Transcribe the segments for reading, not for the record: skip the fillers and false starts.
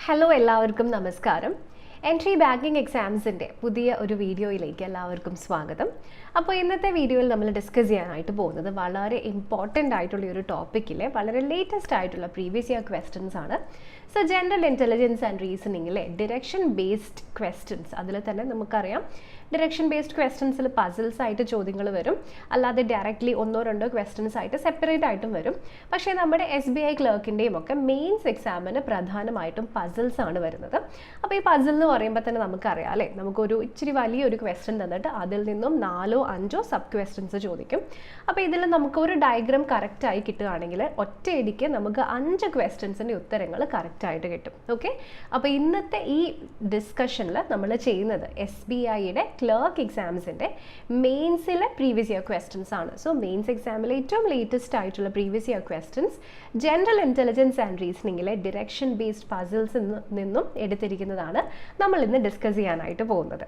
Hello എല്ലാവർക്കും നമസ്കാരം. Entry banking എക്സാംസിൻ്റെ പുതിയ ഒരു വീഡിയോയിലേക്ക് എല്ലാവർക്കും സ്വാഗതം. അപ്പോൾ ഇന്നത്തെ വീഡിയോയിൽ നമ്മൾ ഡിസ്കസ് ചെയ്യാനായിട്ട് പോകുന്നത് വളരെ ഇമ്പോർട്ടൻ്റ് ആയിട്ടുള്ള ഒരു ടോപ്പിക്കിലെ വളരെ ലേറ്റസ്റ്റ് ആയിട്ടുള്ള പ്രീവിയസ് ഇയർ ക്വസ്റ്റ്യൻസ് ആണ്. സോ ജനറൽ ഇൻ്റലിജൻസ് ആൻഡ് റീസണിങ്ങിലെ ഡിറക്ഷൻ ബേസ്ഡ് ക്വസ്റ്റ്യൻസ്, അതിൽ തന്നെ നമുക്കറിയാം ഡിറക്ഷൻ ബേസ്ഡ് ക്വസ്റ്റ്യൻസിൽ പസിൽസ് ആയിട്ട് ചോദ്യങ്ങൾ വരും, അല്ലാതെ ഡയറക്റ്റ്ലി ഒന്നോ രണ്ടോ ക്വസ്റ്റ്യൻസ് ആയിട്ട് സെപ്പറേറ്റ് ആയിട്ടും വരും. പക്ഷേ നമ്മുടെ SBI ക്ലർക്കിൻ്റെയും ഒക്കെ മെയിൻസ് എക്സാമിന് പ്രധാനമായിട്ടും പസിൽസ് ആണ് വരുന്നത്. അപ്പോൾ ഈ പസിൽ എന്ന് പറയുമ്പോൾ തന്നെ നമുക്കറിയാം അല്ലേ, നമുക്കൊരു ഇച്ചിരി വലിയൊരു ക്വസ്റ്റ്യൻ തന്നിട്ട് അതിൽ നിന്നും 4-5 സബ് ക്വസ്റ്റ്യൻസ് ചോദിക്കും. അപ്പോൾ ഇതിൽ നമുക്കൊരു ഡയഗ്രാം കറക്റ്റായി കിട്ടുകയാണെങ്കിൽ ഒറ്റയടിക്ക് നമുക്ക് 5 ക്വസ്റ്റ്യൻസിൻ്റെ ഉത്തരങ്ങൾ കറക്റ്റായിട്ട് കിട്ടും. ഓക്കെ, അപ്പോൾ ഇന്നത്തെ ഈ ഡിസ്കഷനിൽ നമ്മൾ ചെയ്യുന്നത് SBIയുടെ ക്ലർക്ക് എക്സാംസിൻ്റെ മെയിൻസിലെ പ്രീവിയസ് ഇയർ ക്വസ്റ്റ്യൻസ് ആണ്. സോ മെയിൻസ് എക്സാമിലെ ഏറ്റവും ലേറ്റസ്റ്റ് ആയിട്ടുള്ള previous year questions general intelligence and റീസണിങ്ങിലെ ഡിറക്ഷൻ ബേസ്ഡ് പസിൽസിൽ നിന്നും എടുത്തിരിക്കുന്നതാണ് നമ്മൾ ഇന്ന് ഡിസ്കസ് ചെയ്യാനായിട്ട് പോകുന്നത്.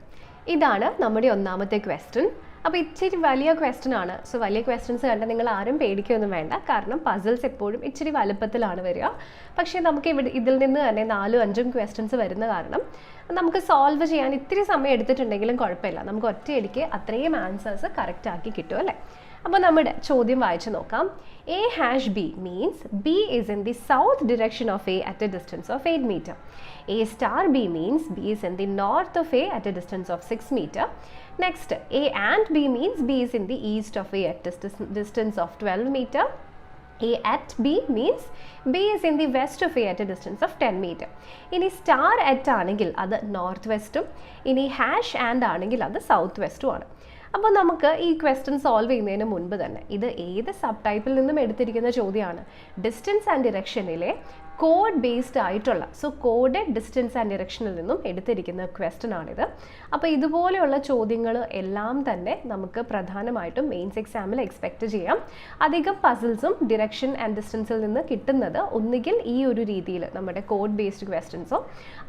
ഇതാണ് നമ്മുടെ ഒന്നാമത്തെ ക്വസ്റ്റ്യൻ. അപ്പോൾ ഇച്ചിരി വലിയ ക്വസ്റ്റ്യൻ ആണ്. സോ വലിയ ക്വസ്റ്റ്യൻസ് കണ്ട് നിങ്ങൾ ആരും പേടിക്കുകയൊന്നും വേണ്ട, കാരണം പസിൽസ് എപ്പോഴും ഇച്ചിരി വലുപ്പത്തിലാണ് വരിക. പക്ഷേ നമുക്ക് ഇതിൽ നിന്ന് തന്നെ 4-5 ക്വസ്റ്റ്യൻസ് വരുന്ന കാരണം നമുക്ക് സോൾവ് ചെയ്യാൻ ഇത്തിരി സമയം എടുത്തിട്ടുണ്ടെങ്കിലും കുഴപ്പമില്ല, നമുക്ക് ഒറ്റയടിക്ക് അത്രയും ആൻസേഴ്സ് കറക്റ്റ് ആക്കി കിട്ടും അല്ലേ. അപ്പോൾ നമ്മുടെ ചോദ്യം വായിച്ചു നോക്കാം. A#B means B is in the south direction of A at a distance of 8 meter. A*B means B is in the north of A at a distance of 6 meter. Next, A and B means B is in the east of A at a distance of 12 meter. A at B means B is in the west of A at a distance of 10 meter. ഇനി star at ആണെങ്കിൽ അത് north വെസ്റ്റും, ഇനി hash and ആണെങ്കിൽ അത് south വെസ്റ്റും ആണ്. അപ്പോൾ നമുക്ക് ഈ ക്വസ്റ്റ്യൻ സോൾവ് ചെയ്യുന്നതിന് മുൻപ് തന്നെ ഇത് ഏത് സബ് ടൈപ്പിൽ നിന്നും എടുത്തിരിക്കുന്ന ചോദ്യമാണ്? ഡിസ്റ്റൻസ് ആൻഡ് ഡിറക്ഷനിലെ കോഡ് ബേസ്ഡ് ആയിട്ടുള്ള, സോ കോഡഡ് ഡിസ്റ്റൻസ് ആൻഡ് ഡിറക്ഷനിൽ നിന്നും എടുത്തിരിക്കുന്ന ക്വസ്റ്റ്യൻ ആണിത്. അപ്പോൾ ഇതുപോലെയുള്ള ചോദ്യങ്ങൾ എല്ലാം തന്നെ നമുക്ക് പ്രധാനമായിട്ടും മെയിൻസ് എക്സാമിൽ എക്സ്പെക്റ്റ് ചെയ്യാം. അധികം പസിൽസും ഡിറക്ഷൻ ആൻഡ് ഡിസ്റ്റൻസിൽ നിന്ന് കിട്ടുന്നത് ഒന്നുകിൽ ഈ ഒരു രീതിയിൽ നമ്മുടെ കോഡ് ബേസ്ഡ് ക്വസ്റ്റ്യൻസോ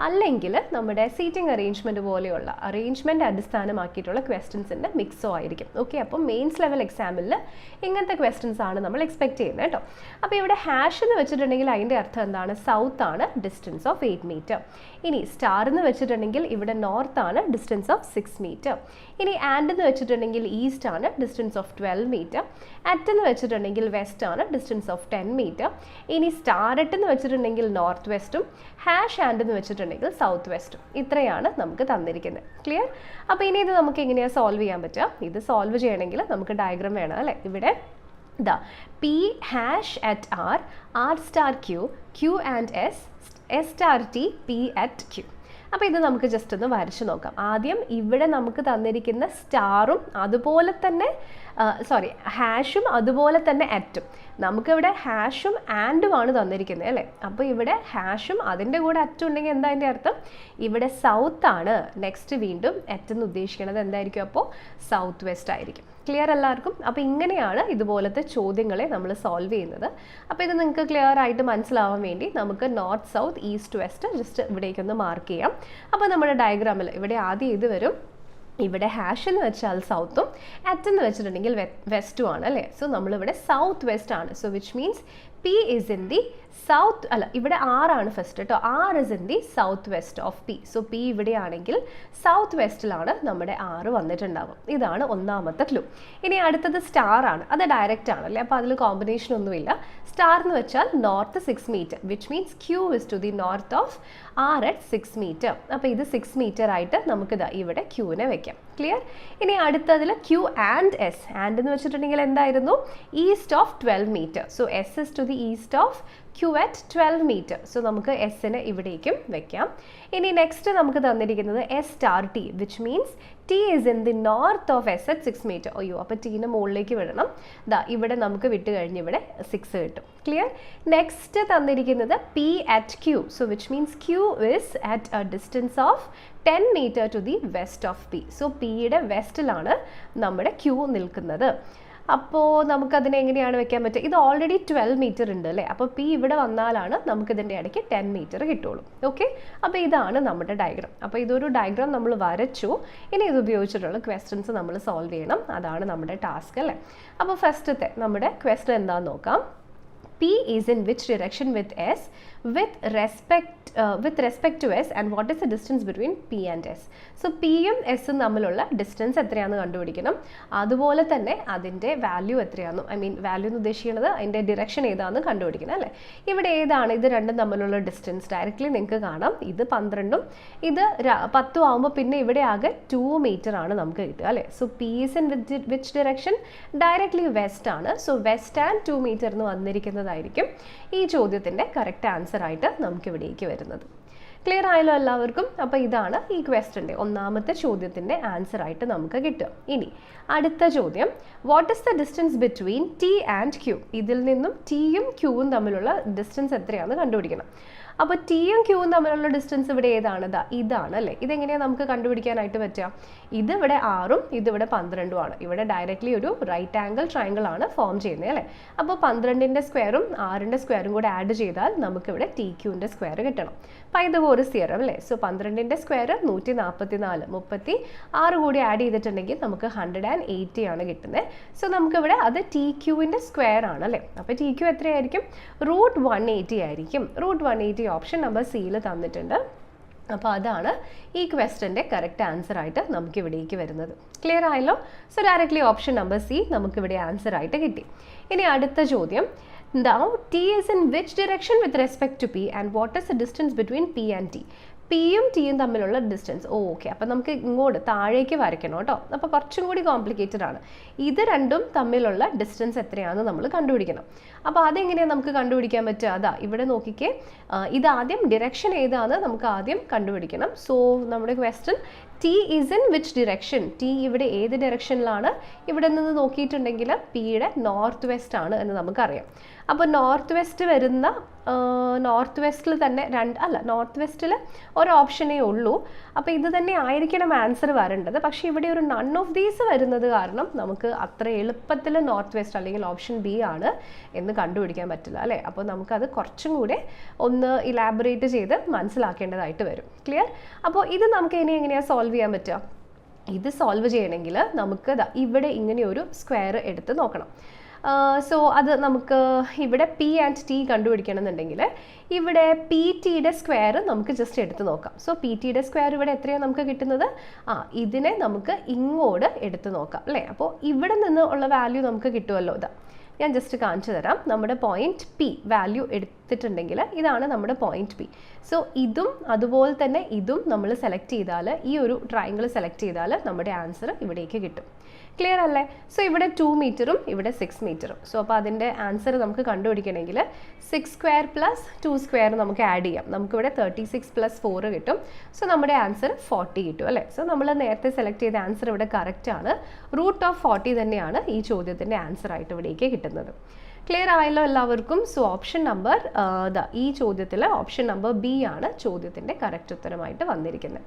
അല്ലെങ്കിൽ നമ്മുടെ സീറ്റിംഗ് അറേഞ്ച്മെൻറ്റ് പോലെയുള്ള അറേഞ്ച്മെൻറ്റ് അടിസ്ഥാനമാക്കിയിട്ടുള്ള ക്വസ്റ്റ്യൻസിൻ്റെ മിക്സോ ആയിരിക്കും. ഓക്കെ, അപ്പോൾ മെയിൻസ് ലെവൽ എക്സാമിൽ ഇങ്ങനത്തെ ക്വസ്റ്റ്യൻസ് ആണ് നമ്മൾ എക്സ്പെക്റ്റ് ചെയ്യുന്നത് കേട്ടോ. അപ്പോൾ ഇവിടെ ഹാഷ് എന്ന് വെച്ചിട്ടുണ്ടെങ്കിൽ അതിൻ്റെ അർത്ഥം സൗത്ത് ആണ്, ഡിസ്റ്റൻസ് ഓഫ് 8 മീറ്റർ. ഇനി സ്റ്റാർ എന്ന് വെച്ചിട്ടുണ്ടെങ്കിൽ ഇവിടെ നോർത്ത് ആണ്, ഡിസ്റ്റൻസ് ഓഫ് 6 മീറ്റർ. ഇനി ആൻഡ് എന്ന് വെച്ചിട്ടുണ്ടെങ്കിൽ ഈസ്റ്റ് ആണ്, ഡിസ്റ്റൻസ് ഓഫ് 12 മീറ്റർ. അറ്റ് എന്ന് വെച്ചിട്ടുണ്ടെങ്കിൽ വെസ്റ്റ് ആണ്, ഡിസ്റ്റൻസ് ഓഫ് 10 മീറ്റർ. ഇനി സ്റ്റാർ അറ്റ് എന്ന് വെച്ചിട്ടുണ്ടെങ്കിൽ നോർത്ത് വെസ്റ്റും, ഹാഷ് ആൻഡ് എന്ന് വെച്ചിട്ടുണ്ടെങ്കിൽ സൗത്ത് വെസ്റ്റും. ഇത്രയാണ് നമുക്ക് തന്നിരിക്കുന്നത്. ക്ലിയർ? അപ്പോൾ ഇനി ഇത് നമുക്ക് എങ്ങനെയാണ് സോൾവ് ചെയ്യാൻ പറ്റുക? ഇത് സോൾവ് ചെയ്യണമെങ്കിൽ നമുക്ക് ഡയഗ്രാം വേണം അല്ലേ. ഇവിടെ P hash at R, R star Q, Q and S, S star T, P at Q. അപ്പോൾ ഇത് നമുക്ക് ജസ്റ്റ് ഒന്ന് വരച്ച് നോക്കാം. ആദ്യം ഇവിടെ നമുക്ക് തന്നിരിക്കുന്ന സ്റ്റാറും അതുപോലെ തന്നെ ഹാഷും അതുപോലെ തന്നെ അറ്റും, നമുക്കിവിടെ ഹാഷും ആൻഡും ആണ് തന്നിരിക്കുന്നത് അല്ലേ. അപ്പോൾ ഇവിടെ ഹാഷും അതിൻ്റെ കൂടെ അറ്റും ഉണ്ടെങ്കിൽ എന്താ അതിൻ്റെ അർത്ഥം? ഇവിടെ സൗത്ത് ആണ്. നെക്സ്റ്റ് വീണ്ടും അറ്റ് എന്ന് ഉദ്ദേശിക്കുന്നത് എന്തായിരിക്കും? അപ്പോൾ സൗത്ത് വെസ്റ്റ് ആയിരിക്കും. ക്ലിയർ എല്ലാവർക്കും? അപ്പോൾ ഇങ്ങനെയാണ് ഇതുപോലത്തെ ചോദ്യങ്ങളെ നമ്മൾ സോൾവ് ചെയ്യുന്നത്. അപ്പോൾ ഇത് നിങ്ങൾക്ക് ക്ലിയർ ആയിട്ട് മനസ്സിലാവാൻ വേണ്ടി നമുക്ക് north south east west just ഇവിടേക്കൊന്ന് മാർക്ക് ചെയ്യാം. അപ്പോൾ നമ്മുടെ ഡയഗ്രാമിൽ ഇവിടെ ആദ്യം ഇത് വരും. ഇവിടെ ഹാഷ് എന്ന് വെച്ചാൽ സൗത്തും അറ്റ് എന്ന് വെച്ചിട്ടുണ്ടെങ്കിൽ വെസ്റ്റും ആണ് അല്ലേ. സോ നമ്മളിവിടെ സൗത്ത് വെസ്റ്റ് ആണ്. So which means P is in the south അല്ല, ഇവിടെ R ആണ് ഫസ്റ്റ് കേട്ടോ. R is in the south west of P. So P ഇവിടെയാണെങ്കിൽ സൗത്ത് വെസ്റ്റിലാണ് നമ്മുടെ R വന്നിട്ടുണ്ടാവും. ഇതാണ് ഒന്നാമത്തെ ക്ലൂ. ഇനി അടുത്തത് സ്റ്റാർ ആണ്, അത് ഡയറക്റ്റ് ആണല്ലേ, അപ്പോൾ അതിൽ കോമ്പിനേഷൻ ഒന്നുമില്ല. സ്റ്റാർ എന്ന് വെച്ചാൽ north 6 metre, which means Q is to the north of R at 6 metre. അപ്പോൾ ഇത് 6 മീറ്റർ ആയിട്ട് നമുക്കിതാ ഇവിടെ Qനെ വെക്കാം. ക്ലിയർ? ഇനി അടുത്തതിൽ Q ആൻഡ് S. ആൻഡ് എന്ന് വെച്ചിട്ടുണ്ടെങ്കിൽ എന്തായിരുന്നു? East of 12 metre. So S is to the east of Q at 12 metre. So നമുക്ക് എസ്സിനെ ഇവിടേക്കും വെക്കാം. ഇനി നെക്സ്റ്റ് നമുക്ക് തന്നിരിക്കുന്നത് S star T, which means T is in the north of S at 6 metre. അയ്യോ, അപ്പോൾ ടീനെ മുകളിലേക്ക് വിടണം. ഇവിടെ നമുക്ക് വിട്ട് കഴിഞ്ഞ് ഇവിടെ 6 കിട്ടും. ക്ലിയർ? നെക്സ്റ്റ് തന്നിരിക്കുന്നത് P at Q. So which means Q is at a distance of 10 metre to the west of P. So Pയുടെ വെസ്റ്റിലാണ് നമ്മുടെ Q നിൽക്കുന്നത്. അപ്പോൾ നമുക്കതിനെ എങ്ങനെയാണ് വെക്കാൻ പറ്റുക? ഇത് ഓൾറെഡി 12 മീറ്റർ ഉണ്ട് അല്ലേ. അപ്പോൾ P ഇവിടെ വന്നാലാണ് നമുക്കിതിൻ്റെ ഇടയ്ക്ക് 10 മീറ്റർ കിട്ടുള്ളൂ. ഓക്കെ, അപ്പോൾ ഇതാണ് നമ്മുടെ ഡയഗ്രാം. അപ്പോൾ ഇതൊരു ഡയഗ്രാം നമ്മൾ വരച്ചു. ഇനി ഇത് ഉപയോഗിച്ചിട്ടുള്ള ക്വസ്റ്റ്യൻസ് നമ്മൾ സോൾവ് ചെയ്യണം. അതാണ് നമ്മുടെ ടാസ്ക് അല്ലേ. അപ്പോൾ ഫസ്റ്റത്തെ നമ്മുടെ ക്വസ്റ്റ്യൻ എന്താണെന്ന് നോക്കാം. P is in which direction with S with respect to S and what is the distance between P and S. So Pയും Sഉം തമ്മിലുള്ള ഡിസ്റ്റൻസ് എത്രയാണെന്ന് കണ്ടുപിടിക്കണം. അതുപോലെ തന്നെ അതിൻ്റെ വാല്യൂ എത്രയാണെന്നും, ഐ മീൻ വാല്യൂ എന്ന് ഉദ്ദേശിക്കുന്നത് അതിൻ്റെ ഡിറക്ഷൻ ഏതാണെന്ന് കണ്ടുപിടിക്കണം അല്ലേ. ഇവിടെ ഏതാണ് ഇത് രണ്ടും തമ്മിലുള്ള ഡിസ്റ്റൻസ്? ഡയറക്റ്റ്ലി നിങ്ങൾക്ക് കാണാം, ഇത് 12ഉം ഇത് 10ഉം ആകുമ്പോൾ പിന്നെ ഇവിടെ ആകെ 2 മീറ്റർ ആണ് നമുക്ക് കിട്ടുക അല്ലേ. So P is in which direction? Directly west ആണ്. സോ വെസ്റ്റ് ആൻഡ് 2 മീറ്റർ എന്ന് വന്നിരിക്കുന്നതായിരിക്കും ഈ ചോദ്യത്തിൻ്റെ കറക്റ്റ് ആൻസർ ആയിട്ട് നമുക്ക് ഇവിടേക്ക് വരുന്നത്. ക്ലിയർ ആയല്ലോ എല്ലാവർക്കും? അപ്പോൾ ഇതാണ് ഈ ക്വസ്റ്റ്യൻ്റെ ഒന്നാമത്തെ ചോദ്യത്തിൻ്റെ ആൻസർ ആയിട്ട് നമുക്ക് കിട്ടുക. ഇനി അടുത്ത ചോദ്യം, what is the distance between T and Q? ഇതിൽ നിന്നും Tയും Qവും തമ്മിലുള്ള ഡിസ്റ്റൻസ് എത്രയാണെന്ന് കണ്ടുപിടിക്കണം. അപ്പോൾ Tയും Qവും തമ്മിലുള്ള ഡിസ്റ്റൻസ് ഇവിടെ ഏതാണ്? ഇതാണ് അല്ലേ. ഇതെങ്ങനെയാണ് നമുക്ക് കണ്ടുപിടിക്കാനായിട്ട് പറ്റുക? ഇതിവിടെ 6ഉം ഇതിവിടെ 12ഉം ആണ്. ഇവിടെ ഡയറക്റ്റ്ലി ഒരു റൈറ്റ് ആംഗിൾ ട്രയാങ്കിൾ ആണ് ഫോം ചെയ്യുന്നത് അല്ലേ. അപ്പോൾ 12ന്റെ സ്ക്വയറും 6ന്റെ സ്ക്വയറും കൂടെ ആഡ് ചെയ്താൽ നമുക്കിവിടെ TQന്റെ സ്ക്വയർ കിട്ടണം. പൈതഗോറസ് തിയറം അല്ലേ. സോ 12ന്റെ സ്ക്വയർ 144, 36 കൂടി ആഡ് ചെയ്തിട്ടുണ്ടെങ്കിൽ നമുക്ക് 180 ആണ് കിട്ടുന്നത്. സോ നമുക്കിവിടെ അത് TQന്റെ സ്ക്വയർ ആണ് അല്ലേ. അപ്പോൾ TQ എത്രയായിരിക്കും? √180 ആയിരിക്കും. √180 ഓപ്ഷൻ നമ്പർ സിയിൽ തന്നിട്ടുണ്ട്. അപ്പോൾ അതാണ് ഈ ക്വസ്റ്റ്യൻ്റെ കറക്റ്റ് ആൻസർ ആയിട്ട് നമുക്ക് ഇവിടേക്ക് വരുന്നത്. ക്ലിയർ ആയല്ലോ? So directly option number C നമുക്കിവിടെ ആൻസർ ആയിട്ട് കിട്ടി. ഇനി അടുത്ത ചോദ്യം, now T is in which direction with respect to P and what is the distance between P and T? പിയും ടിയും തമ്മിലുള്ള ഡിസ്റ്റൻസ്. ഓക്കെ, അപ്പം നമുക്ക് ഇങ്ങോട്ട് താഴേക്ക് വരയ്ക്കണം കേട്ടോ. അപ്പോൾ കുറച്ചും കൂടി കോംപ്ലിക്കേറ്റഡ് ആണ്. ഇത് രണ്ടും തമ്മിലുള്ള ഡിസ്റ്റൻസ് എത്രയാണെന്ന് നമ്മൾ കണ്ടുപിടിക്കണം. അപ്പോൾ അതെങ്ങനെയാണ് നമുക്ക് കണ്ടുപിടിക്കാൻ പറ്റുക? അതാ ഇവിടെ നോക്കിക്കേ, ഇതാദ്യം ഡിറക്ഷൻ ഏതാണെന്ന് നമുക്ക് ആദ്യം കണ്ടുപിടിക്കണം. സോ നമ്മുടെ question, T is in which direction? T ഇവിടെ ഏത് ഡയറക്ഷനിലാണ്? ഇവിടെ നിന്ന് നോക്കിയിട്ടുണ്ടെങ്കിൽ പിയുടെ നോർത്ത് വെസ്റ്റ് ആണ് എന്ന് നമുക്കറിയാം. അപ്പോൾ നോർത്ത് വെസ്റ്റ് വരുന്ന നോർത്ത് വെസ്റ്റിൽ തന്നെ നോർത്ത് വെസ്റ്റിൽ ഒരു ഓപ്ഷനേ ഉള്ളൂ. അപ്പോൾ ഇത് തന്നെ ആയിരിക്കണം ആൻസർ വരേണ്ടത്. പക്ഷേ ഇവിടെ ഒരു നൺ ഓഫ് ദീസ് വരുന്നത് കാരണം നമുക്ക് അത്ര എളുപ്പത്തിൽ നോർത്ത് വെസ്റ്റ് അല്ലെങ്കിൽ ഓപ്ഷൻ ബി ആണ് എന്ന് കണ്ടുപിടിക്കാൻ പറ്റില്ല അല്ലേ. അപ്പോൾ നമുക്കത് കുറച്ചും കൂടെ ഒന്ന് ഇലാബറേറ്റ് ചെയ്ത് മനസ്സിലാക്കേണ്ടതായിട്ട് വരും. ക്ലിയർ? അപ്പോൾ ഇത് നമുക്ക് ഇനി എങ്ങനെയാണ് സോൾവ് ചെയ്യാൻ പറ്റുക? ഇത് സോൾവ് ചെയ്യണമെങ്കിൽ നമുക്ക് ഇവിടെ ഇങ്ങനെ ഒരു സ്ക്വയർ എടുത്ത് നോക്കണം. സോ അത് നമുക്ക് ഇവിടെ പി ആൻഡ് ടി കണ്ടുപിടിക്കണമെന്നുണ്ടെങ്കിൽ ഇവിടെ പി ടിയുടെ സ്ക്വയർ നമുക്ക് ജസ്റ്റ് എടുത്ത് നോക്കാം. സോ പി ടിയുടെ സ്ക്വയർ ഇവിടെ എത്രയാണ് നമുക്ക് കിട്ടുന്നത്? ഇതിനെ നമുക്ക് ഇങ്ങോട്ട് എടുത്ത് നോക്കാം അല്ലേ. അപ്പോൾ ഇവിടെ നിന്ന് ഉള്ള വാല്യൂ നമുക്ക് കിട്ടുമല്ലോ. ഞാൻ ജസ്റ്റ് കാണിച്ചു തരാം. നമ്മുടെ പോയിന്റ് പി വാല്യൂ എടുത്തിട്ടുണ്ടെങ്കിൽ ഇതാണ് നമ്മുടെ പോയിന്റ് പി. സോ ഇതും അതുപോലെ തന്നെ ഇതും നമ്മൾ സെലക്ട് ചെയ്താൽ, ഈ ഒരു ട്രയാങ്കിൾ സെലക്ട് ചെയ്താൽ നമ്മുടെ ആൻസർ ഇവിടേക്ക് കിട്ടും. ക്ലിയർ അല്ലേ? സോ ഇവിടെ 2 മീറ്ററും ഇവിടെ 6 മീറ്ററും. സോ അപ്പോൾ അതിൻ്റെ ആൻസർ നമുക്ക് കണ്ടുപിടിക്കണമെങ്കിൽ 6 സ്ക്വയർ പ്ലസ് 2 സ്ക്വയർ നമുക്ക് ആഡ് ചെയ്യാം. നമുക്കിവിടെ 36 + 4 കിട്ടും. സോ നമ്മുടെ ആൻസർ 40 കിട്ടും അല്ലേ. സോ നമ്മൾ നേരത്തെ സെലക്ട് ചെയ്ത ആൻസർ ഇവിടെ കറക്റ്റ് ആണ്. √40 തന്നെയാണ് ഈ ചോദ്യത്തിൻ്റെ ആൻസർ ആയിട്ട് ഇവിടേക്ക് കിട്ടുന്നത്. ക്ലിയർ ആയല്ലോ എല്ലാവർക്കും? സോ ഓപ്ഷൻ നമ്പർ ഈ ചോദ്യത്തിൽ ഓപ്ഷൻ നമ്പർ ബി ആണ് ചോദ്യത്തിൻ്റെ കറക്റ്റ് ഉത്തരമായിട്ട് വന്നിരിക്കുന്നത്.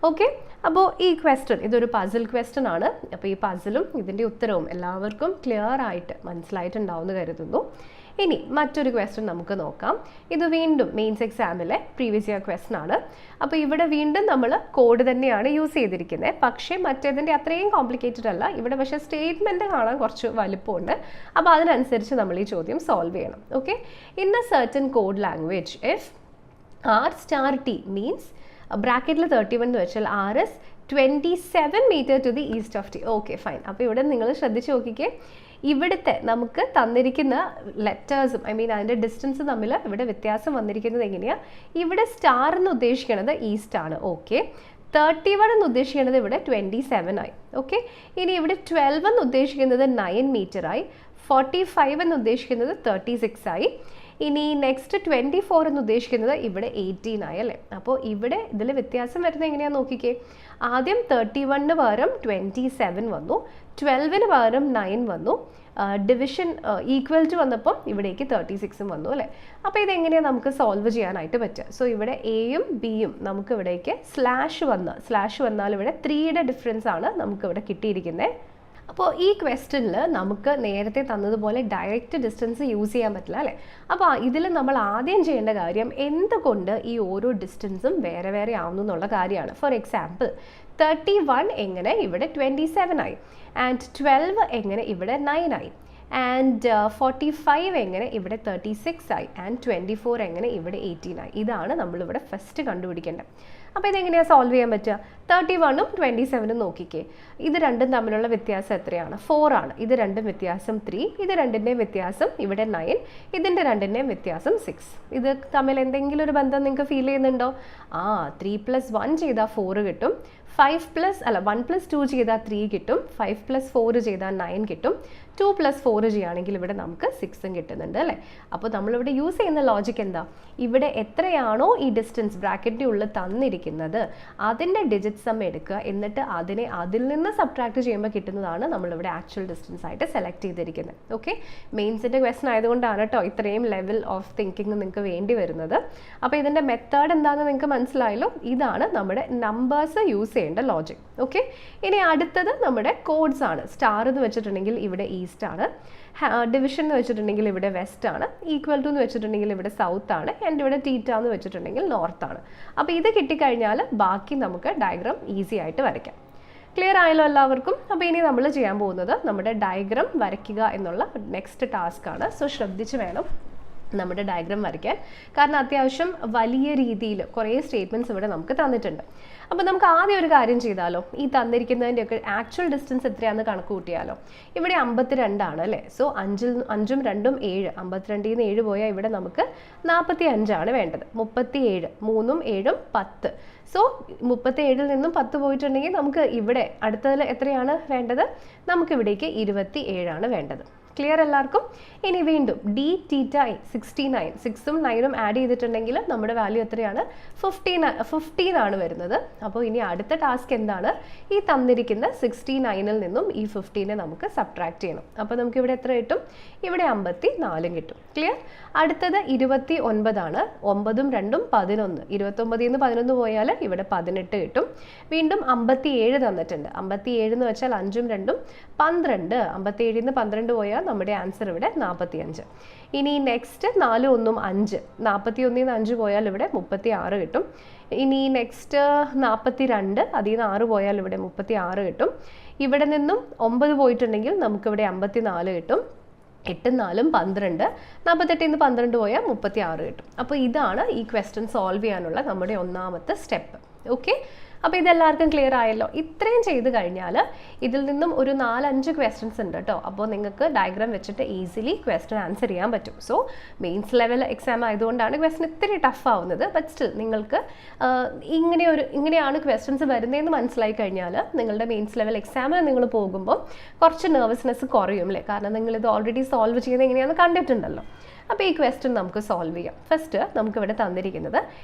ഓക്കെ, അപ്പോൾ ഈ ക്വസ്റ്റ്യൻ ഇതൊരു പസിൽ ക്വസ്റ്റ്യൻ ആണ്. അപ്പോൾ ഈ പസിലും ഇതിൻ്റെ ഉത്തരവും എല്ലാവർക്കും ക്ലിയർ ആയിട്ട് മനസ്സിലായിട്ടുണ്ടാവുമെന്ന് കരുതുന്നു. ഇനി മറ്റൊരു ക്വസ്റ്റ്യൻ നമുക്ക് നോക്കാം. ഇത് വീണ്ടും മെയിൻസ് എക്സാമിലെ പ്രീവിയസ് ഇയർ ക്വസ്റ്റ്യൻ ആണ്. അപ്പോൾ ഇവിടെ വീണ്ടും നമ്മൾ കോഡ് തന്നെയാണ് യൂസ് ചെയ്തിരിക്കുന്നത്. പക്ഷേ മറ്റേതിൻ്റെ അത്രയും കോംപ്ലിക്കേറ്റഡ് അല്ല. ഇവിടെ പക്ഷേ സ്റ്റേറ്റ്മെൻറ്റ് കാണാൻ കുറച്ച് വലുപ്പമുണ്ട്. അപ്പോൾ അതിനനുസരിച്ച് നമ്മൾ ഈ ചോദ്യം സോൾവ് ചെയ്യണം. Okay, in a certain code language if R*T means ബ്രാക്കറ്റിൽ 31 എന്ന് വെച്ചാൽ RS 27 metre to the east of T. Okay, fine. അപ്പോൾ ഇവിടെ നിങ്ങൾ ശ്രദ്ധിച്ച് നോക്കിക്കേ, ഇവിടുത്തെ നമുക്ക് തന്നിരിക്കുന്ന ലെറ്റേഴ്സും അതിൻ്റെ ഡിസ്റ്റൻസ് തമ്മിൽ ഇവിടെ വ്യത്യാസം വന്നിരിക്കുന്നത് എങ്ങനെയാണ്? ഇവിടെ സ്റ്റാർ എന്ന് ഉദ്ദേശിക്കുന്നത് ഈസ്റ്റ് ആണ്. ഓക്കെ, 31 എന്ന് ഉദ്ദേശിക്കുന്നത് ഇവിടെ 27 ആയി. ഓക്കെ, ഇനി ഇവിടെ 12 എന്ന് ഉദ്ദേശിക്കുന്നത് 9 മീറ്റർ ആയി. 45 എന്ന് ഉദ്ദേശിക്കുന്നത് 36 ആയി. ഇനി നെക്സ്റ്റ് 24 എന്ന് ഉദ്ദേശിക്കുന്നത് ഇവിടെ 18 ആയി അല്ലേ. അപ്പോൾ ഇവിടെ ഇതിൽ വ്യത്യാസം വരുന്നത് എങ്ങനെയാണെന്ന് നോക്കിക്കേ. ആദ്യം 31 പകരം 27 വന്നു, 12 പകരം 9 വന്നു, ഡിവിഷൻ ഈക്വൽ ടു വന്നപ്പോൾ ഇവിടേക്ക് 36 വന്നു അല്ലേ. അപ്പോൾ ഇതെങ്ങനെയാണ് നമുക്ക് സോൾവ് ചെയ്യാനായിട്ട് പറ്റുക? സോ ഇവിടെ എയും ബിയും നമുക്ക് ഇവിടേക്ക് സ്ലാഷ് വന്നാൽ ഇവിടെ 3യുടെ ഡിഫറൻസ് ആണ് നമുക്കിവിടെ കിട്ടിയിരിക്കുന്നത്. അപ്പോൾ ഈ ക്വസ്റ്റ്യനിൽ നമുക്ക് നേരത്തെ തന്നതുപോലെ ഡയറക്റ്റ് ഡിസ്റ്റൻസ് യൂസ് ചെയ്യാൻ പറ്റില്ല അല്ലേ. അപ്പോൾ ഇതിൽ നമ്മൾ ആദ്യം ചെയ്യേണ്ട കാര്യം എന്തുകൊണ്ട് ഈ ഓരോ ഡിസ്റ്റൻസും വേറെ വേറെ ആവുന്നു എന്നുള്ള കാര്യമാണ്. ഫോർ എക്സാമ്പിൾ 31 എങ്ങനെ ഇവിടെ 27 ആയി, ആൻഡ് 12 എങ്ങനെ ഇവിടെ 9 ആയി, ആൻഡ് 45 എങ്ങനെ ഇവിടെ 36 ആയി ആൻഡ് 24 എങ്ങനെ ഇവിടെ 18 ആയി. ഇതാണ് നമ്മളിവിടെ ഫസ്റ്റ് കണ്ടുപിടിക്കേണ്ടത്. അപ്പോൾ ഇതെങ്ങനെയാണ് സോൾവ് ചെയ്യാൻ പറ്റുക? 31ഉം 27ഉം നോക്കിക്കേ, ഇത് രണ്ടും തമ്മിലുള്ള വ്യത്യാസം എത്രയാണ്? 4 ആണ്. ഇത് രണ്ടും വ്യത്യാസം 3, ഇത് രണ്ടിൻ്റെയും വ്യത്യാസം ഇവിടെ 9, ഇതിൻ്റെ രണ്ടിൻ്റെയും വ്യത്യാസം 6. ഇത് തമ്മിൽ എന്തെങ്കിലും ഒരു ബന്ധം നിങ്ങൾക്ക് ഫീൽ ചെയ്യുന്നുണ്ടോ? 3 + 1 ചെയ്താൽ 4 കിട്ടും, 1 + 2 ചെയ്താൽ 3 കിട്ടും, 5 + 4 ചെയ്താൽ 9 കിട്ടും, 2 + 4 ചെയ്യുകയാണെങ്കിൽ ഇവിടെ നമുക്ക് 6ഉം കിട്ടുന്നുണ്ട് അല്ലേ? അപ്പോൾ നമ്മളിവിടെ യൂസ് ചെയ്യുന്ന ലോജിക് എന്താ? ഇവിടെ എത്രയാണോ ഈ ഡിസ്റ്റൻസ് ബ്രാക്കറ്റിൻ്റെ ഉള്ളിൽ തന്നിരിക്കുന്നത് അതിൻ്റെ ഡിജിറ്റ് സം എടുക്കുക, എന്നിട്ട് അതിൽ നിന്ന് സബ്ട്രാക്ട് ചെയ്യുമ്പോൾ കിട്ടുന്നതാണ് നമ്മളിവിടെ ആക്ച്വൽ ഡിസ്റ്റൻസ് ആയിട്ട് സെലക്ട് ചെയ്തിരിക്കുന്നത്. ഓക്കെ, മെയിൻസിൻ്റെ ക്വസ്റ്റൻ ആയതുകൊണ്ടാണ് കേട്ടോ ഇത്രയും ലെവൽ ഓഫ് തിങ്കിങ് നിങ്ങൾക്ക് വേണ്ടി വരുന്നത്. അപ്പോൾ ഇതിൻ്റെ മെത്തേഡ് എന്താണെന്ന് നിങ്ങൾക്ക് മനസ്സിലായല്ലോ. ഇതാണ് നമ്മുടെ നമ്പേഴ്സ് യൂസ് ചെയ്യേണ്ട ലോജിക്. ഓക്കെ, ഇനി അടുത്തത് നമ്മുടെ കോഡ്സ് ആണ്. സ്റ്റാർ എന്ന് വെച്ചിട്ടുണ്ടെങ്കിൽ ഇവിടെ ഈസ്റ്റ് ആണ്, ഡിവിഷൻ എന്ന് വെച്ചിട്ടുണ്ടെങ്കിൽ ഇവിടെ വെസ്റ്റ് ആണ്, ഈക്വൽ ടു എന്ന് വെച്ചിട്ടുണ്ടെങ്കിൽ ഇവിടെ സൗത്ത് ആണ്, ആൻഡ് ഇവിടെ തീറ്റ എന്ന് വെച്ചിട്ടുണ്ടെങ്കിൽ നോർത്ത് ആണ്. അപ്പോൾ ഇത് കിട്ടിക്കഴിഞ്ഞാൽ ബാക്കി നമുക്ക് ഡയഗ്രാം ഈസി ആയിട്ട് വരയ്ക്കാം. ക്ലിയർ ആയല്ലോ എല്ലാവർക്കും? അപ്പോൾ ഇനി നമ്മൾ ചെയ്യാൻ പോകുന്നത് നമ്മുടെ ഡയഗ്രാം വരയ്ക്കുക എന്നുള്ള നെക്സ്റ്റ് ടാസ്ക് ആണ്. സോ ശ്രദ്ധിച്ച് വേണം നമ്മുടെ ഡയഗ്രാം വരയ്ക്കാൻ, കാരണം അത്യാവശ്യം വലിയ രീതിയിൽ കുറേ സ്റ്റേറ്റ്മെൻറ്റ്സ് ഇവിടെ നമുക്ക് തന്നിട്ടുണ്ട്. അപ്പോൾ നമുക്ക് ആദ്യം ഒരു കാര്യം ചെയ്താലോ, ഈ തന്നിരിക്കുന്നതിൻ്റെയൊക്കെ ആക്ച്വൽ ഡിസ്റ്റൻസ് എത്രയാണെന്ന് കണക്ക് കൂട്ടിയാലോ. ഇവിടെ 52 ആണ് അല്ലേ? സോ 5ഉം 2ഉം 7, 52ൽ നിന്ന് 7 പോയാൽ ഇവിടെ നമുക്ക് 45 ആണ് വേണ്ടത്. 37, 3ഉം 7ഉം 10. സോ 37ൽ നിന്നും 10 പോയിട്ടുണ്ടെങ്കിൽ നമുക്ക് ഇവിടെ അടുത്തതിൽ എത്രയാണ് വേണ്ടത്? നമുക്കിവിടേക്ക് 27 ആണ് വേണ്ടത്. ക്ലിയർ എല്ലാവർക്കും? ഇനി വീണ്ടും d തീറ്റ 69, 6ഉം 9ഉം ആഡ് ചെയ്തിട്ടുണ്ടെങ്കിൽ നമ്മുടെ വാല്യൂ എത്രയാണ്? 15 ആണ് വരുന്നത്. അപ്പോൾ ഇനി അടുത്ത ടാസ്ക് എന്താണ്? ഈ തന്നിരിക്കുന്ന 69ൽ നിന്നും ഈ 15 നമുക്ക് സബ്ട്രാക്ട് ചെയ്യണം. അപ്പോൾ നമുക്ക് ഇവിടെ എത്ര കിട്ടും? ഇവിടെ 54 കിട്ടും. ക്ലിയർ? അടുത്തത് 29 ആണ്. 9ഉം 2ഉം 11, 29ൽ നിന്ന് 11 പോയാൽ ഇവിടെ 18 കിട്ടും. വീണ്ടും 57 തന്നിട്ടുണ്ട്. 57 എന്ന് വെച്ചാൽ 5ഉം 2ഉം 12, 57ൽ നിന്ന് 12 പോയാൽ നമ്മുടെ ആൻസർ ഇവിടെ 45. ഇനി നെക്സ്റ്റ് 4, 1ഉം 5, 41ൽ നിന്ന് 5 പോയാൽ ഇവിടെ 36 കിട്ടും. ഇനി നെക്സ്റ്റ് 42, അതിൽ നിന്ന് 6 പോയാൽ ഇവിടെ 36 കിട്ടും. ഇവിടെ നിന്നും 9 പോയിട്ടുണ്ടെങ്കിൽ നമുക്കിവിടെ 54 കിട്ടും. 8ഉം 4ഉം 12, 48ൽ നിന്ന് 12 പോയാൽ 36 കിട്ടും. അപ്പോൾ ഇതാണ് ഈ ക്വസ്റ്റ്യൻ സോൾവ് ചെയ്യാനുള്ള നമ്മുടെ ഒന്നാമത്തെ സ്റ്റെപ്പ്. ഓക്കെ, അപ്പോൾ ഇതെല്ലാവർക്കും ക്ലിയർ ആയല്ലോ. ഇത്രയും ചെയ്ത് കഴിഞ്ഞാൽ ഇതിൽ നിന്നും ഒരു 4-5 ക്വസ്റ്റ്യൻസ് ഉണ്ട് കേട്ടോ. അപ്പോൾ നിങ്ങൾക്ക് ഡയഗ്രാം വെച്ചിട്ട് ഈസിലി ക്വസ്റ്റ്യൻ ആൻസർ ചെയ്യാൻ പറ്റും. സോ മെയിൻസ് ലെവൽ എക്സാം ആയതുകൊണ്ടാണ് ക്വസ്റ്റ്യൻ ഇത്തിരി ടഫ് ആവുന്നത്. ബട്ട് സ്റ്റിൽ നിങ്ങൾക്ക് ഇങ്ങനെയാണ് ക്വസ്റ്റ്യൻസ് വരുന്നതെന്ന് മനസ്സിലായി കഴിഞ്ഞാൽ നിങ്ങളുടെ മെയിൻസ് ലെവൽ എക്സാമിന് നിങ്ങൾ പോകുമ്പോൾ കുറച്ച് നെർവസ്നെസ് കുറയും അല്ലേ? കാരണം നിങ്ങളിത് ഓൾറെഡി സോൾവ് ചെയ്യുന്നത് എങ്ങനെയാണെന്ന് കണ്ടിട്ടുണ്ടല്ലോ. അപ്പോൾ ഈ ക്വസ്റ്റ്യൻ നമുക്ക് സോൾവ് ചെയ്യാം. ഫസ്റ്റ് നമുക്കിവിടെ തന്നിരിക്കുന്നത്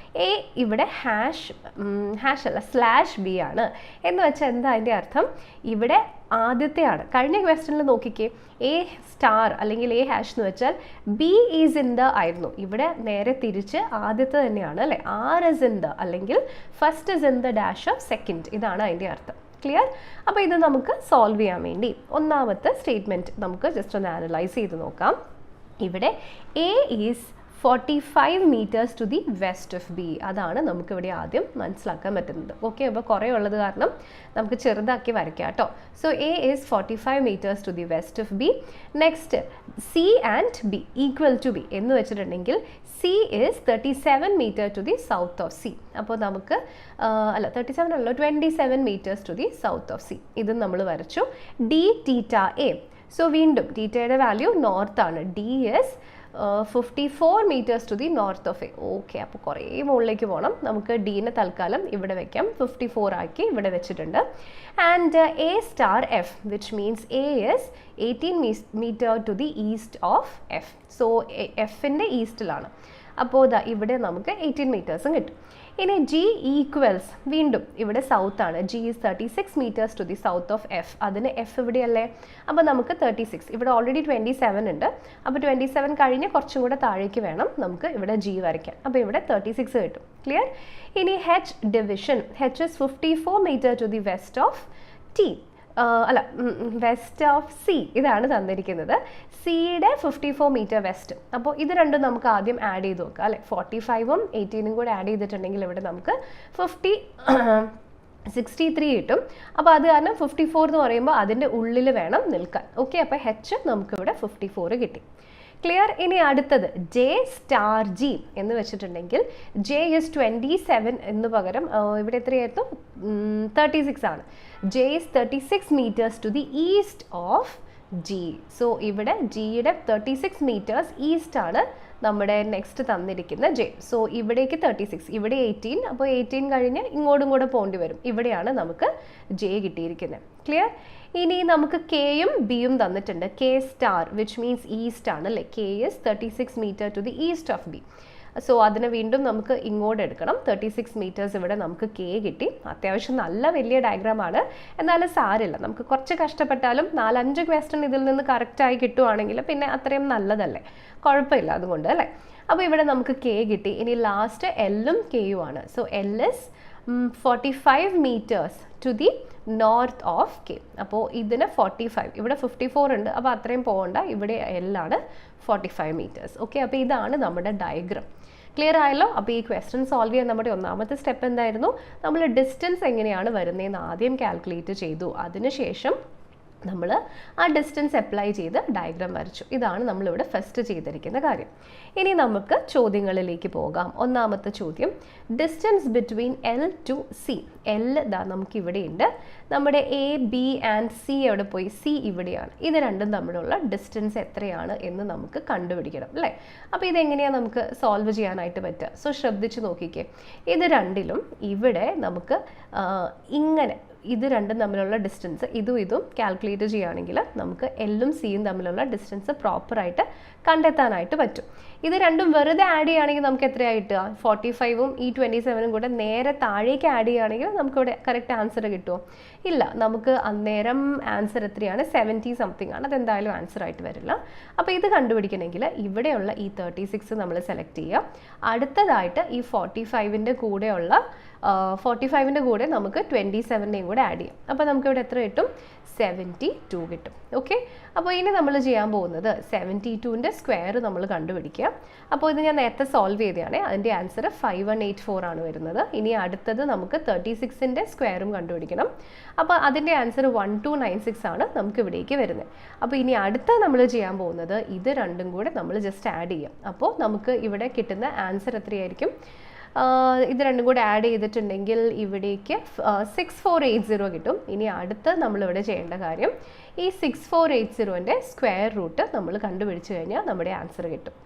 എ ഇവിടെ /b ആണ് എന്ന് വെച്ചാൽ എന്താ അതിൻ്റെ അർത്ഥം? ഇവിടെ ആദ്യത്തെയാണ്. കഴിഞ്ഞ ക്വസ്റ്റ്യനിൽ നോക്കിക്കേ, A* അല്ലെങ്കിൽ A# എന്ന് വെച്ചാൽ B ഈസ് ഇൻ ദ ആയിരുന്നു. ഇവിടെ നേരെ തിരിച്ച് ആദ്യത്തെ തന്നെയാണ് അല്ലേ? R ഇസ് ഇൻ ദ അല്ലെങ്കിൽ first is in the dash of second. ഇതാണ് അതിൻ്റെ അർത്ഥം. ക്ലിയർ? അപ്പോൾ ഇത് നമുക്ക് സോൾവ് ചെയ്യാൻ വേണ്ടി ഒന്നാമത്തെ സ്റ്റേറ്റ്മെൻറ്റ് നമുക്ക് ജസ്റ്റ് ഒന്ന് അനലൈസ് ചെയ്ത് നോക്കാം. ഇവിടെ A is 45 meters to the west of B. അതാണ് നമുക്കിവിടെ ആദ്യം മനസ്സിലാക്കാൻ പറ്റുന്നത്. ഓക്കെ, അപ്പോൾ കുറേ ഉള്ളത് കാരണം നമുക്ക് ചെറുതാക്കി വരയ്ക്കാം കേട്ടോ. So A is 45 meters to the west of B. Next C and B equal to B എന്ന് വെച്ചിട്ടുണ്ടെങ്കിൽ C is 37 meter to the south of C. അപ്പോൾ നമുക്ക് 37 അല്ലോ, 27 meters to the south of C. ഇതും നമ്മൾ വരച്ചു. D theta A. സോ വീണ്ടും തീറ്റയുടെ വാല്യൂ നോർത്ത് ആണ്. D is 54 meters to the north of A. Okay, അപ്പോൾ കുറേ മുകളിലേക്ക് പോകണം. നമുക്ക് ഡീനെ തൽക്കാലം ഇവിടെ വെക്കാം. 54 ആക്കി ഇവിടെ വെച്ചിട്ടുണ്ട്. And A*F which means A is 18 meter to the east of F. So എഫിൻ്റെ ഈസ്റ്റിലാണ്. അപ്പോൾ ഇവിടെ നമുക്ക് 18 meters കിട്ടും. ഇനി G ഈക്വൽസ് വീണ്ടും ഇവിടെ സൗത്ത് ആണ്. G is 36 meters to the south of F. അതിന് F ഇവിടെയല്ലേ? അപ്പോൾ നമുക്ക് 36, ഇവിടെ ഓൾറെഡി 27 ഉണ്ട്. അപ്പോൾ 27 കഴിഞ്ഞ് കുറച്ചും കൂടെ താഴേക്ക് വേണം നമുക്ക് ഇവിടെ G വരയ്ക്കാൻ. അപ്പോൾ ഇവിടെ 36 കിട്ടും. ക്ലിയർ? ഇനി H division. H is 54 meter to the west of T. West of C. ഇതാണ് തന്നിരിക്കുന്നത്. സിയുടെ 54 meter വെസ്റ്റ്. അപ്പോൾ ഇത് രണ്ടും നമുക്ക് ആദ്യം ആഡ് ചെയ്ത് നോക്കാം അല്ലേ? 45ഉം 18ഉം കൂടെ ആഡ് ചെയ്തിട്ടുണ്ടെങ്കിൽ ഇവിടെ നമുക്ക് 63 കിട്ടും. അപ്പോൾ അത് കാരണം 54 എന്ന് പറയുമ്പോൾ അതിൻ്റെ ഉള്ളിൽ വേണം നിൽക്കാൻ. ഓക്കെ, അപ്പോൾ H നമുക്കിവിടെ 54 കിട്ടി. ക്ലിയർ. ഇനി അടുത്തത് J സ്റ്റാർ G എന്ന് വെച്ചിട്ടുണ്ടെങ്കിൽ J is 27 എന്ന് പകരം ഇവിടെ എത്രയായിരുന്നു, 36 ആണ്. J is 36 meters to the east of G. So ഇവിടെ ജിയുടെ 36 meters ഈസ്റ്റ് ആണ് നമ്മുടെ നെക്സ്റ്റ് തന്നിരിക്കുന്ന J. സോ ഇവിടേക്ക് 36, ഇവിടെ 18, അപ്പോൾ 18 കഴിഞ്ഞ് ഇങ്ങോട്ടും കൂടെ പോകേണ്ടി വരും. ഇവിടെയാണ് നമുക്ക് J കിട്ടിയിരിക്കുന്നത്. ക്ലിയർ. ഇനി നമുക്ക് കെയും ബിയും തന്നിട്ടുണ്ട്. K star which means east ആണ് അല്ലേ. K is 36 meter to the east of B. So അതിനെ വീണ്ടും നമുക്ക് ഇങ്ങോട്ട് എടുക്കണം. 36 meters ഇവിടെ നമുക്ക് കെ കിട്ടി. അത്യാവശ്യം നല്ല വലിയ ഡയഗ്രാമാണ്, എന്നാലും സാരില്ല, നമുക്ക് കുറച്ച് കഷ്ടപ്പെട്ടാലും 4-5 ക്വസ്റ്റ്യൻ ഇതിൽ നിന്ന് കറക്റ്റായി കിട്ടുവാണെങ്കിൽ പിന്നെ അത്രയും നല്ലതല്ലേ, കുഴപ്പമില്ല അതുകൊണ്ട് അല്ലേ. അപ്പോൾ ഇവിടെ നമുക്ക് കെ കിട്ടി. ഇനി ലാസ്റ്റ് എല്ലും കെയും ആണ്. So L is 45 meters to the north of K. അപ്പോൾ ഇതിന് 45, ഇവിടെ 54 ഉണ്ട്, അപ്പോൾ അത്രയും പോകണ്ട, ഇവിടെ എല്ലാണ് 45 meters. ഓക്കെ, അപ്പോൾ ഇതാണ് നമ്മുടെ ഡയഗ്രാം. ക്ലിയർ ആയല്ലോ. അപ്പോൾ ഈ ക്വസ്റ്റ്യൻ സോൾവ് ചെയ്യാൻ നമ്മുടെ ഒന്നാമത്തെ സ്റ്റെപ്പ് എന്തായിരുന്നു, നമ്മൾ ഡിസ്റ്റൻസ് എങ്ങനെയാണ് വരുന്നതെന്ന് ആദ്യം കാൽക്കുലേറ്റ് ചെയ്തു. അതിനുശേഷം നമ്മൾ ആ ഡിസ്റ്റൻസ് അപ്ലൈ ചെയ്ത് ഡയഗ്രാം വരച്ചു. ഇതാണ് നമ്മളിവിടെ ഫസ്റ്റ് ചെയ്തിരിക്കുന്ന കാര്യം. ഇനി നമുക്ക് ചോദ്യങ്ങളിലേക്ക് പോകാം. ഒന്നാമത്തെ ചോദ്യം, distance between L two C. L ഇതാ നമുക്ക് ഇവിടെയുണ്ട്, നമ്മുടെ എ ബി ആൻഡ് സി എവിടെ പോയി, സി ഇവിടെയാണ്. ഇത് രണ്ടും തമ്മിലുള്ള ഡിസ്റ്റൻസ് എത്രയാണ് എന്ന് നമുക്ക് കണ്ടുപിടിക്കണം അല്ലേ. അപ്പോൾ ഇതെങ്ങനെയാണ് നമുക്ക് സോൾവ് ചെയ്യാനായിട്ട് പറ്റുക. സോ ശ്രദ്ധിച്ച് നോക്കിക്കേ, ഇത് രണ്ടിലും ഇവിടെ നമുക്ക് ഇങ്ങനെ ഇത് രണ്ടും തമ്മിലുള്ള ഡിസ്റ്റൻസ് ഇതും കാൽക്കുലേറ്റ് ചെയ്യുകയാണെങ്കിൽ നമുക്ക് എല്ലും സിയും തമ്മിലുള്ള ഡിസ്റ്റൻസ് പ്രോപ്പറായിട്ട് കണ്ടെത്താനായിട്ട് പറ്റും. ഇത് രണ്ടും വെറുതെ ആഡ് ചെയ്യുകയാണെങ്കിൽ നമുക്ക് എത്രയാണ് കിട്ടുക, 45ഉം ഈ 27ഉം കൂടെ നേരെ താഴേക്ക് ആഡ് ചെയ്യുകയാണെങ്കിൽ നമുക്കിവിടെ കറക്റ്റ് ആൻസർ കിട്ടുമോ, ഇല്ല. നമുക്ക് അന്നേരം ആൻസർ എത്രയാണ്, 70 സംതിങ് ആണ്. അതെന്തായാലും ആൻസർ ആയിട്ട് വരില്ല. അപ്പോൾ ഇത് കണ്ടുപിടിക്കണമെങ്കിൽ ഇവിടെയുള്ള ഈ 36 നമ്മൾ സെലക്ട് ചെയ്യുക. അടുത്തതായിട്ട് ഈ 45ൻ്റെ കൂടെയുള്ള 45ൻ്റെ കൂടെ നമുക്ക് 27നെയും കൂടെ ആഡ് ചെയ്യാം. അപ്പോൾ നമുക്കിവിടെ എത്ര കിട്ടും, 72 കിട്ടും. ഓക്കെ, അപ്പോൾ ഇനി നമ്മൾ ചെയ്യാൻ പോകുന്നത് 72ൻ്റെ സ്ക്വയർ നമ്മൾ കണ്ടുപിടിക്കുക. അപ്പോൾ ഇത് ഞാൻ നേരത്തെ സോൾവ് ചെയ്തതാണ്, അതിൻ്റെ ആൻസർ 5184 ആണ് വരുന്നത്. ഇനി അടുത്തത് നമുക്ക് 36ൻ്റെ സ്ക്വയറും കണ്ടുപിടിക്കണം. അപ്പോൾ അതിൻ്റെ ആൻസർ 1296 ആണ് നമുക്ക് ഇവിടേക്ക് വരുന്നത്. അപ്പോൾ ഇനി അടുത്ത നമ്മൾ ചെയ്യാൻ പോകുന്നത് ഇത് രണ്ടും കൂടെ നമ്മൾ ജസ്റ്റ് ആഡ് ചെയ്യാം. അപ്പോൾ നമുക്ക് ഇവിടെ കിട്ടുന്ന ആൻസർ എത്രയായിരിക്കും, ഇത് രണ്ടും കൂടെ ആഡ് ചെയ്തിട്ടുണ്ടെങ്കിൽ ഇവിടേക്ക് 6480 കിട്ടും. ഇനി അടുത്ത് നമ്മളിവിടെ ചെയ്യേണ്ട കാര്യം ഈ 6480ൻ്റെ സ്ക്വയർ റൂട്ട് നമ്മൾ കണ്ടുപിടിച്ച് കഴിഞ്ഞാൽ നമ്മുടെ ആൻസർ കിട്ടും.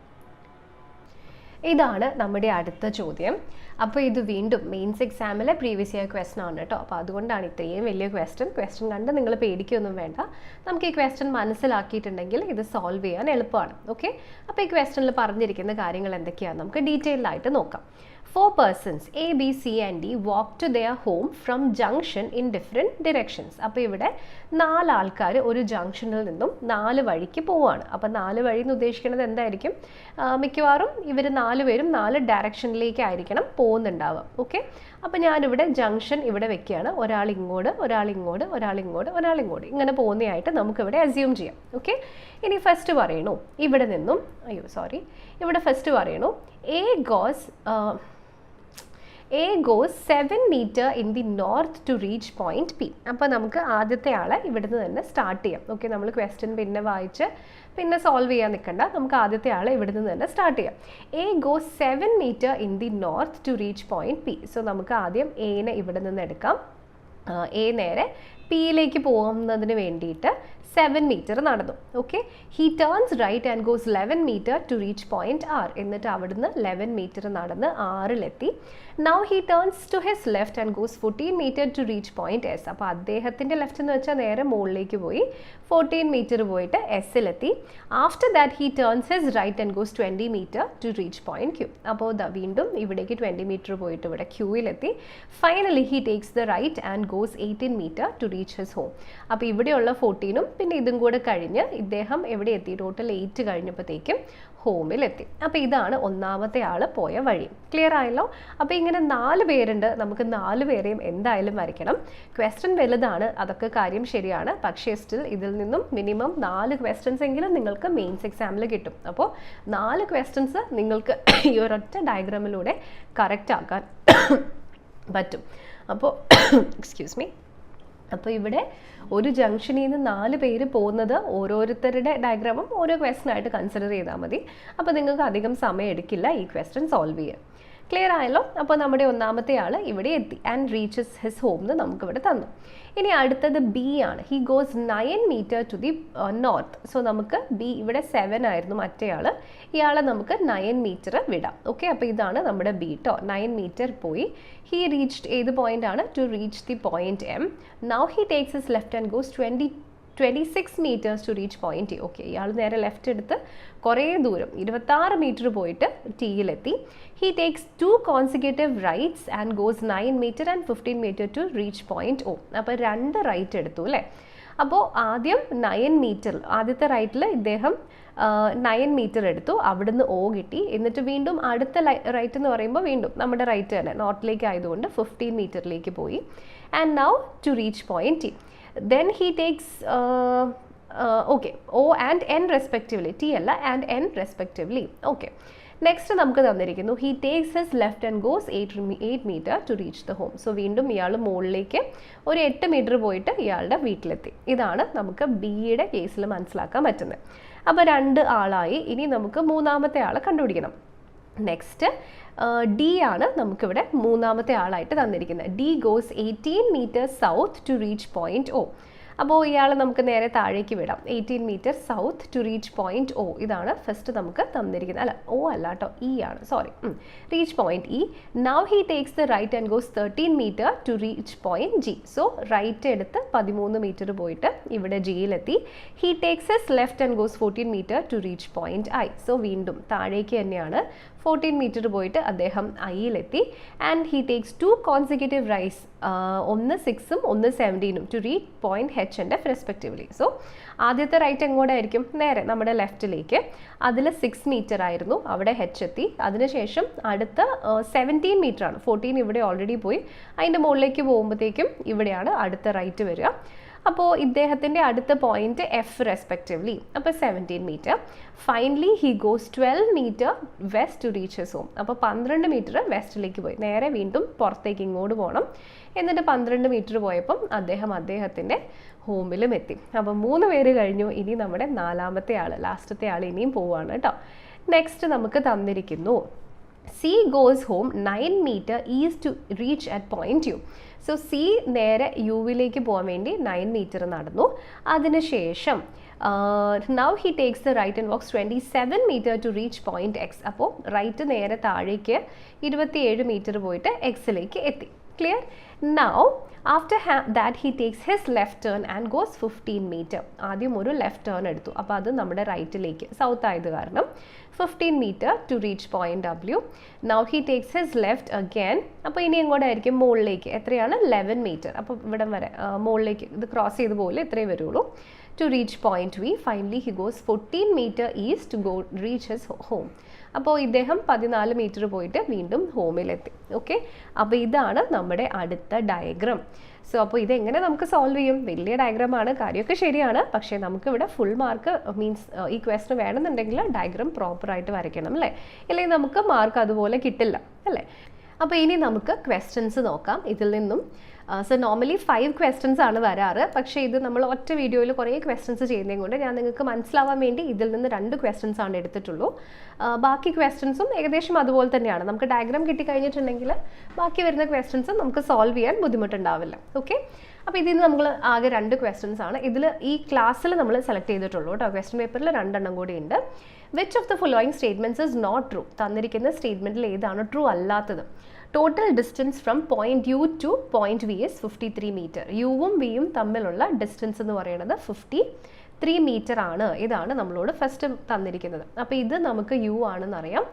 ഇതാണ് നമ്മുടെ അടുത്ത ചോദ്യം. അപ്പോൾ ഇത് വീണ്ടും മെയിൻസ് എക്സാമിലെ പ്രീവിയസ് ഇയർ ക്വസ്റ്റൻ ആണ് കേട്ടോ. അപ്പോൾ അതുകൊണ്ടാണ് ഇത്രയും വലിയ ക്വസ്റ്റൻ കണ്ട് നിങ്ങൾ പേടിക്കൊന്നും വേണ്ട. നമുക്ക് ഈ ക്വസ്റ്റൻ മനസ്സിലാക്കിയിട്ടുണ്ടെങ്കിൽ ഇത് സോൾവ് ചെയ്യാൻ എളുപ്പമാണ്. ഓക്കെ, അപ്പോൾ ഈ ക്വസ്റ്റനിൽ പറഞ്ഞിരിക്കുന്ന കാര്യങ്ങൾ എന്തൊക്കെയാണ് നമുക്ക് ഡീറ്റെയിൽഡ് ആയിട്ട് നോക്കാം. 4 persons A, B, C and D walk to their home from junction in different directions. അപ്പോൾ ഇവിടെ 4 ആൾക്കാർ ഒരു ജംഗ്ഷനിൽ നിന്നും 4 വഴിക്ക് പോവുകയാണ്. അപ്പോൾ 4 വഴി എന്ന് ഉദ്ദേശിക്കുന്നത് എന്തായിരിക്കും, മിക്കവാറും ഇവർ 4 പേരും 4 ഡയറക്ഷനിലേക്കായിരിക്കണം പോകുന്നുണ്ടാവുക. ഓക്കെ, അപ്പോൾ ഞാനിവിടെ ജംഗ്ഷൻ ഇവിടെ വെക്കുകയാണ്. ഒരാൾ ഇങ്ങോട്ട്, ഒരാൾ ഇങ്ങോട്ട്, ഒരാൾ ഇങ്ങോട്ട്, ഒരാൾ ഇങ്ങോട്ട്, ഇങ്ങനെ പോകുന്നതായിട്ട് നമുക്കിവിടെ അസ്യൂം ചെയ്യാം. ഓക്കെ, ഇനി ഫസ്റ്റ് പറയണു ഇവിടെ നിന്നും, ഇവിടെ ഫസ്റ്റ് പറയണു A goes 7 meter in the north to reach point P. അപ്പോൾ നമുക്ക് ആദ്യത്തെ ആളെ ഇവിടുന്ന് തന്നെ സ്റ്റാർട്ട് ചെയ്യാം. ഓക്കെ, നമ്മൾ ക്വസ്റ്റ്യൻ പിന്നെ വായിച്ച് പിന്നെ സോൾവ് ചെയ്യാൻ നിൽക്കണ്ട, നമുക്ക് ആദ്യത്തെ ആളെ ഇവിടുന്ന് തന്നെ സ്റ്റാർട്ട് ചെയ്യാം. A goes 7 meter in the north to reach point P. So നമുക്ക് ആദ്യം എനെ ഇവിടെ നിന്ന് എടുക്കാം. എ നേരെ പിയിലേക്ക് പോകുന്നതിന് വേണ്ടിയിട്ട് 7 meter നടന്നു. Okay, he turns right and goes 11 meter to reach point R. എന്നിട്ട് അവിടുന്ന് 11 meter നടന്ന് ആറിലെത്തി. Now he turns to his left and goes 14 meter to reach point S. അപ്പോൾ അദ്ദേഹത്തിൻ്റെ ലെഫ്റ്റ് എന്ന് വെച്ചാൽ നേരെ മുകളിലേക്ക് പോയി 14 meter പോയിട്ട് എസ്സിലെത്തി. After that he turns his right and goes 20 meter to reach point Q. അപ്പോൾ വീണ്ടും ഇവിടേക്ക് 20 meter പോയിട്ട് ഇവിടെ ക്യൂവിലെത്തി. Finally he takes the right and goes 18 meter to reach his home. അപ്പോൾ ഇവിടെയുള്ള 14ഉം പിന്നെ ഇതും കൂടെ കഴിഞ്ഞ് ഇദ്ദേഹം എവിടെ എത്തി, ടോട്ടൽ 8 കഴിഞ്ഞപ്പോഴത്തേക്കും ഹോമിലെത്തി. അപ്പോൾ ഇതാണ് ഒന്നാമത്തെ ആൾ പോയ വഴി. ക്ലിയർ ആയല്ലോ. അപ്പോൾ ഇങ്ങനെ 4 പേരുണ്ട്, നമുക്ക് 4 പേരെയും എന്തായാലും വരയ്ക്കണം. ക്വസ്റ്റ്യൻ വലുതാണ്, അതൊക്കെ കാര്യം ശരിയാണ്. പക്ഷേ സ്റ്റിൽ ഇതിൽ നിന്നും മിനിമം 4 ക്വസ്റ്റ്യൻസ് എങ്കിലും നിങ്ങൾക്ക് മെയിൻസ് എക്സാമിൽ കിട്ടും. അപ്പോൾ 4 ക്വസ്റ്റ്യൻസ് നിങ്ങൾക്ക് ഈ ഒരൊറ്റ ഡയഗ്രാമിലൂടെ കറക്റ്റ് ആക്കാൻ പറ്റും. അപ്പോൾ എക്സ്ക്യൂസ് മീ, അപ്പോൾ ഇവിടെ ഒരു ജംഗ്ഷനിൽ നിന്ന് 4 പേര് പോകുന്നത് ഓരോരുത്തരുടെ ഡയഗ്രാമും ഓരോ ക്വസ്റ്റൻ ആയിട്ട് കൺസിഡർ ചെയ്താൽ മതി. അപ്പോൾ നിങ്ങൾക്ക് അധികം സമയം എടുക്കില്ല ഈ ക്വസ്റ്റൻ സോൾവ് ചെയ്യാൻ. ക്ലിയർ ആയല്ലോ? അപ്പോൾ നമ്മുടെ ഒന്നാമത്തെ ആൾ ഇവിടെ എത്തി ആൻഡ് റീച്ചസ് ഹിസ് ഹോം എന്ന് നമുക്കിവിടെ തന്നു. ഇനി അടുത്തത് ബി ആണ്. He goes 9 metre to the north. So നമുക്ക് ബി ഇവിടെ 7 ആയിരുന്നു മറ്റേയാൾ, ഇയാളെ നമുക്ക് 9 മീറ്റർ വിടാം. ഓക്കെ, അപ്പോൾ ഇതാണ് നമ്മുടെ ബി ട്ടോ. 9 മീറ്റർ പോയി. ഹി റീച്ച്ഡ് ഏത് പോയിന്റ് ആണ്? To reach the point M. Now he takes his left and goes 26 meters to reach point T. Okay, ഇയാൾ നേരെ ലെഫ്റ്റ് എടുത്ത് കുറേ ദൂരം 26 മീറ്റർ പോയിട്ട് ടിയിലെത്തി. ഹി takes 2 consecutive rights and goes 9 meter and 15 meter to reach point O. അപ്പോൾ 2 right എടുത്തു അല്ലേ? അപ്പോൾ ആദ്യം 9 മീറ്റർ, ആദ്യത്തെ റൈറ്റിൽ ഇദ്ദേഹം 9 മീറ്റർ എടുത്തു, അവിടുന്ന് O കിട്ടി. എന്നിട്ട് വീണ്ടും അടുത്ത റൈറ്റ് എന്ന് പറയുമ്പോൾ വീണ്ടും നമ്മുടെ റൈറ്റ് തന്നെ നോർത്തിലേക്ക് ആയതുകൊണ്ട് 15 മീറ്ററിലേക്ക് പോയി. And now to reach point T. Then he takes okay, O and N respectively. T അല്ല, and N respectively. Okay. Next നമുക്ക് തന്നിരിക്കുന്നു he takes his left and goes 8 metre to reach the home. So വീണ്ടും ഇയാൾ മുകളിലേക്ക് ഒരു 8 metre പോയിട്ട് ഇയാളുടെ വീട്ടിലെത്തി. ഇതാണ് നമുക്ക് ബിയുടെ കേസിൽ മനസ്സിലാക്കാൻ പറ്റുന്നത്. അപ്പോൾ 2 ആളായി. ഇനി നമുക്ക് മൂന്നാമത്തെ ആളെ കണ്ടുപിടിക്കണം. നെക്സ്റ്റ് ഡി ആണ് നമുക്കിവിടെ മൂന്നാമത്തെ ആളായിട്ട് തന്നിരിക്കുന്നത്. D goes 18 metre south to reach point O. അപ്പോൾ ഇയാൾ നമുക്ക് നേരെ താഴേക്ക് വിടാം. 18 metre south to reach point O. ഇതാണ് ഫസ്റ്റ് നമുക്ക് തന്നിരിക്കുന്നത്. അല്ല, ഒ അല്ല കേട്ടോ, ഇ ആണ്, sorry. Reach point E. Now he takes the right and goes 13 metre to reach point G. So right എടുത്ത് 13 മീറ്റർ പോയിട്ട് ഇവിടെ ജിയിലെത്തി. He takes his left and goes 14 metre to reach point I. So വീണ്ടും താഴേക്ക് തന്നെയാണ്, 14 metre പോയിട്ട് അദ്ദേഹം ഐയിലെത്തി. And he takes 2 consecutive rights, ഒന്ന് 6ഉം ഒന്ന് 17ഉം to reach point H and F respectively. So ആദ്യത്തെ റൈറ്റ് എങ്ങോട്ടായിരിക്കും? നേരെ നമ്മുടെ ലെഫ്റ്റിലേക്ക്. അതിൽ 6 മീറ്റർ ആയിരുന്നു, അവിടെ എച്ച് എത്തി. അതിനുശേഷം അടുത്ത 17 മീറ്റർ ആണ്, 14 ഇവിടെ ഓൾറെഡി പോയി. അതിൻ്റെ മുകളിലേക്ക് പോകുമ്പോഴത്തേക്കും ഇവിടെയാണ് അടുത്ത റൈറ്റ് വരിക. അപ്പോൾ ഇദ്ദേഹത്തിൻ്റെ അടുത്ത പോയിന്റ് എഫ് റെസ്പെക്റ്റീവ്ലി. അപ്പോൾ 17 metre. Finally he goes 12 metre west to reach his home. അപ്പോൾ 12 മീറ്റർ വെസ്റ്റിലേക്ക് പോയി. നേരെ വീണ്ടും പുറത്തേക്ക് ഇങ്ങോട്ട് പോകണം. എന്നിട്ട് 12 മീറ്റർ പോയപ്പം അദ്ദേഹത്തിൻ്റെ ഹോമിലും എത്തി. അപ്പോൾ 3 പേര് കഴിഞ്ഞു. ഇനി നമ്മുടെ നാലാമത്തെ ആൾ, ലാസ്റ്റത്തെ ആൾ ഇനിയും പോവുകയാണ് കേട്ടോ. നെക്സ്റ്റ് നമുക്ക് തന്നിരിക്കുന്നു C goes home 9 metre east to reach at point U. So C നേരെ യുവിലേക്ക് പോകാൻ വേണ്ടി 9 മീറ്റർ നടന്നു. അതിനുശേഷം now he takes the right and walks 27 metre to reach point X. അപ്പോൾ റൈറ്റ് നേരെ താഴേക്ക് 27 മീറ്റർ പോയിട്ട് എക്സിലേക്ക് എത്തി. Clear? Now after that he takes his left turn and goes 15 metre. ആദ്യം ഒരു ലെഫ്റ്റ് ടേൺ എടുത്തു, അപ്പോൾ അത് നമ്മുടെ റൈറ്റിലേക്ക്, സൗത്ത് ആയത് കാരണം 15 metre to reach point W. Now he takes his left again. അപ്പോൾ ഇനി എങ്ങോട്ടായിരിക്കും? മുകളിലേക്ക്. എത്രയാണ്? 11 മീറ്റർ. അപ്പോൾ ഇവിടം വരെ മുകളിലേക്ക് ഇത് ക്രോസ് ചെയ്ത് പോലെ ഇത്രയേ വരുള്ളൂ. To reach point V. Finally he goes 14 metre east to go reach his home. അപ്പോൾ ഇദ്ദേഹം 14 മീറ്റർ പോയിട്ട് വീണ്ടും ഹോമിലെത്തി. ഓക്കെ, അപ്പോൾ ഇതാണ് നമ്മുടെ അടുത്ത ഡയഗ്രാം. സോ അപ്പോൾ ഇതെങ്ങനെ നമുക്ക് സോൾവ് ചെയ്യും? വലിയ ഡയഗ്രാമാണ്, കാര്യമൊക്കെ ശരിയാണ്. പക്ഷേ നമുക്കിവിടെ ഫുൾ മാർക്ക് മീൻസ് ഈ ക്വസ്റ്റൻ വേണമെന്നുണ്ടെങ്കിൽ ഡയഗ്രാം പ്രോപ്പറായിട്ട് വരയ്ക്കണം അല്ലേ? ഇല്ലെങ്കിൽ നമുക്ക് മാർക്ക് അതുപോലെ കിട്ടില്ല അല്ലേ? അപ്പോൾ ഇനി നമുക്ക് ക്വസ്റ്റ്യൻസ് നോക്കാം. ഇതിൽ നിന്നും സോ നോർമലി 5 ക്വസ്റ്റ്യൻസ് ആണ് വരാറ്. പക്ഷേ ഇത് നമ്മൾ ഒറ്റ വീഡിയോയിൽ കുറേ ക്വസ്റ്റ്യൻസ് ചെയ്യുന്നത് കൊണ്ട് ഞാൻ നിങ്ങൾക്ക് മനസ്സിലാവാൻ വേണ്ടി ഇതിൽ നിന്ന് 2 ക്വസ്റ്റ്യൻസ് ആണ് എടുത്തിട്ടുള്ളൂ. ബാക്കി ക്വസ്റ്റ്യൻസും ഏകദേശം അതുപോലെ തന്നെയാണ്. നമുക്ക് ഡയഗ്രാം കിട്ടിക്കഴിഞ്ഞിട്ടുണ്ടെങ്കിൽ ബാക്കി വരുന്ന ക്വസ്റ്റ്യൻസ് നമുക്ക് സോൾവ് ചെയ്യാൻ ബുദ്ധിമുട്ടുണ്ടാവില്ല. ഓക്കെ, അപ്പോൾ ഇതിൽ നിന്ന് നമ്മൾ ആകെ 2 ക്വസ്റ്റ്യൻസ് ആണ് ഇതിൽ ഈ ക്ലാസ്സിൽ നമ്മൾ സെലക്ട് ചെയ്തിട്ടുള്ളൂ കേട്ടോ. ക്വസ്റ്റ്യൻ പേപ്പറിൽ 2 എണ്ണം കൂടി ഉണ്ട്. Which of the following statements is not true? തന്നിരിക്കുന്ന സ്റ്റേറ്റ്മെൻറ്റിൽ ഏതാണ് ട്രൂ അല്ലാത്തത്? Total distance from point U to point V is 53 metre. യുവും വിയും തമ്മിലുള്ള ഡിസ്റ്റൻസ് എന്ന് പറയുന്നത് 53 മീറ്റർ ആണ്. ഇതാണ് നമ്മളോട് ഫസ്റ്റ് തന്നിരിക്കുന്നത്. അപ്പോൾ ഇത് നമുക്ക് യു ആണെന്ന് അറിയാം,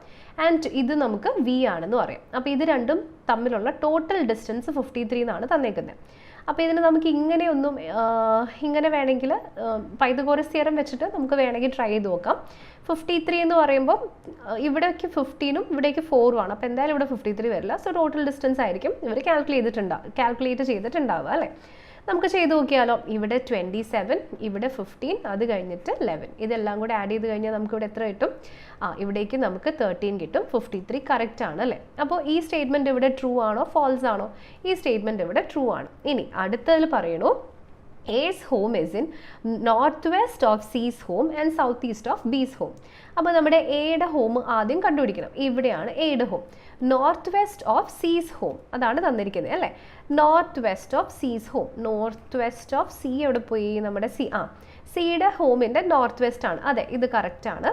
ആൻഡ് ഇത് നമുക്ക് വി ആണെന്ന് അറിയാം. അപ്പോൾ ഇത് രണ്ടും തമ്മിലുള്ള ടോട്ടൽ ഡിസ്റ്റൻസ് 53 എന്നാണ് തന്നേക്കുന്നത്. അപ്പോൾ ഇതിന് നമുക്ക് ഇങ്ങനെ വേണമെങ്കിൽ പൈതഗോറസ് തിയറം വെച്ചിട്ട് നമുക്ക് വേണമെങ്കിൽ ട്രൈ ചെയ്ത് നോക്കാം. 53 എന്ന് പറയുമ്പോൾ ഇവിടേക്ക് 15ഉം ഇവിടേക്ക് 4ഉം ആണ്. അപ്പോൾ എന്തായാലും ഇവിടെ 53 വരില്ല. സോ ടോട്ടൽ ഡിസ്റ്റൻസ് ആയിരിക്കും ഇവർ കാൽക്കുലേറ്റ് ചെയ്തിട്ടുണ്ടാവുക അല്ലേ? നമുക്ക് ചെയ്ത് നോക്കിയാലോ. ഇവിടെ 27, ഇവിടെ 15, അത് കഴിഞ്ഞിട്ട് 11. ഇതെല്ലാം കൂടെ ആഡ് ചെയ്ത് കഴിഞ്ഞാൽ നമുക്ക് ഇവിടെ എത്ര കിട്ടും? ഇവിടേക്ക് നമുക്ക് 13 കിട്ടും. 53 കറക്റ്റ് ആണ് അല്ലേ? അപ്പോൾ ഈ സ്റ്റേറ്റ്മെൻറ്റ് ഇവിടെ ട്രൂ ആണോ ഫാൾസ് ആണോ? ഈ സ്റ്റേറ്റ്മെൻറ്റ് ഇവിടെ ട്രൂ ആണ്. ഇനി അടുത്തതിൽ പറയണു A's home is in northwest of C's home and southeast of B's home. അപ്പോൾ നമ്മുടെ എയുടെ ഹോം ആദ്യം കണ്ടുപിടിക്കണം. ഇവിടെയാണ് എയുടെ ഹോം. നോർത്ത് വെസ്റ്റ് ഓഫ് സീസ് ഹോം അതാണ് തന്നിരിക്കുന്നത് അല്ലേ? നോർത്ത് വെസ്റ്റ് ഓഫ് സീസ് home. North west of C എവിടെ പോയി? നമ്മുടെ സിയുടെ ഹോമിൻ്റെ നോർത്ത് വെസ്റ്റ് ആണ്. അതെ, ഇത് കറക്റ്റ് ആണ്.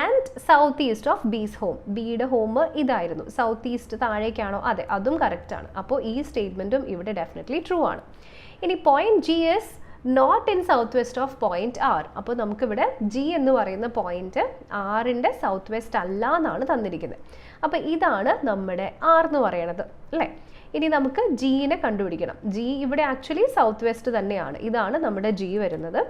And south east of B's home. ബിയുടെ ഹോം ഇതായിരുന്നു. സൗത്ത് ഈസ്റ്റ് താഴേക്കാണോ? അതെ, അതും കറക്റ്റ് ആണ്. അപ്പോൾ ഈ സ്റ്റേറ്റ്മെൻറ്റും ഇവിടെ ഡെഫിനറ്റ്ലി ട്രൂ ആണ്. ഇനി point G is not in south west of point R. അപ്പോൾ നമുക്കിവിടെ ജി എന്ന് പറയുന്ന പോയിന്റ് ആറിൻ്റെ സൗത്ത് വെസ്റ്റ് അല്ല എന്നാണ് തന്നിരിക്കുന്നത്. അപ്പോൾ ഇതാണ് നമ്മുടെ ആർ എന്ന് പറയണത് അല്ലേ? ഇനി നമുക്ക് ജീനെ കണ്ടുപിടിക്കണം. ജി ഇവിടെ ആക്ച്വലി സൗത്ത് വെസ്റ്റ് തന്നെയാണ്. ഇതാണ് നമ്മുടെ ജി വരുന്നത്.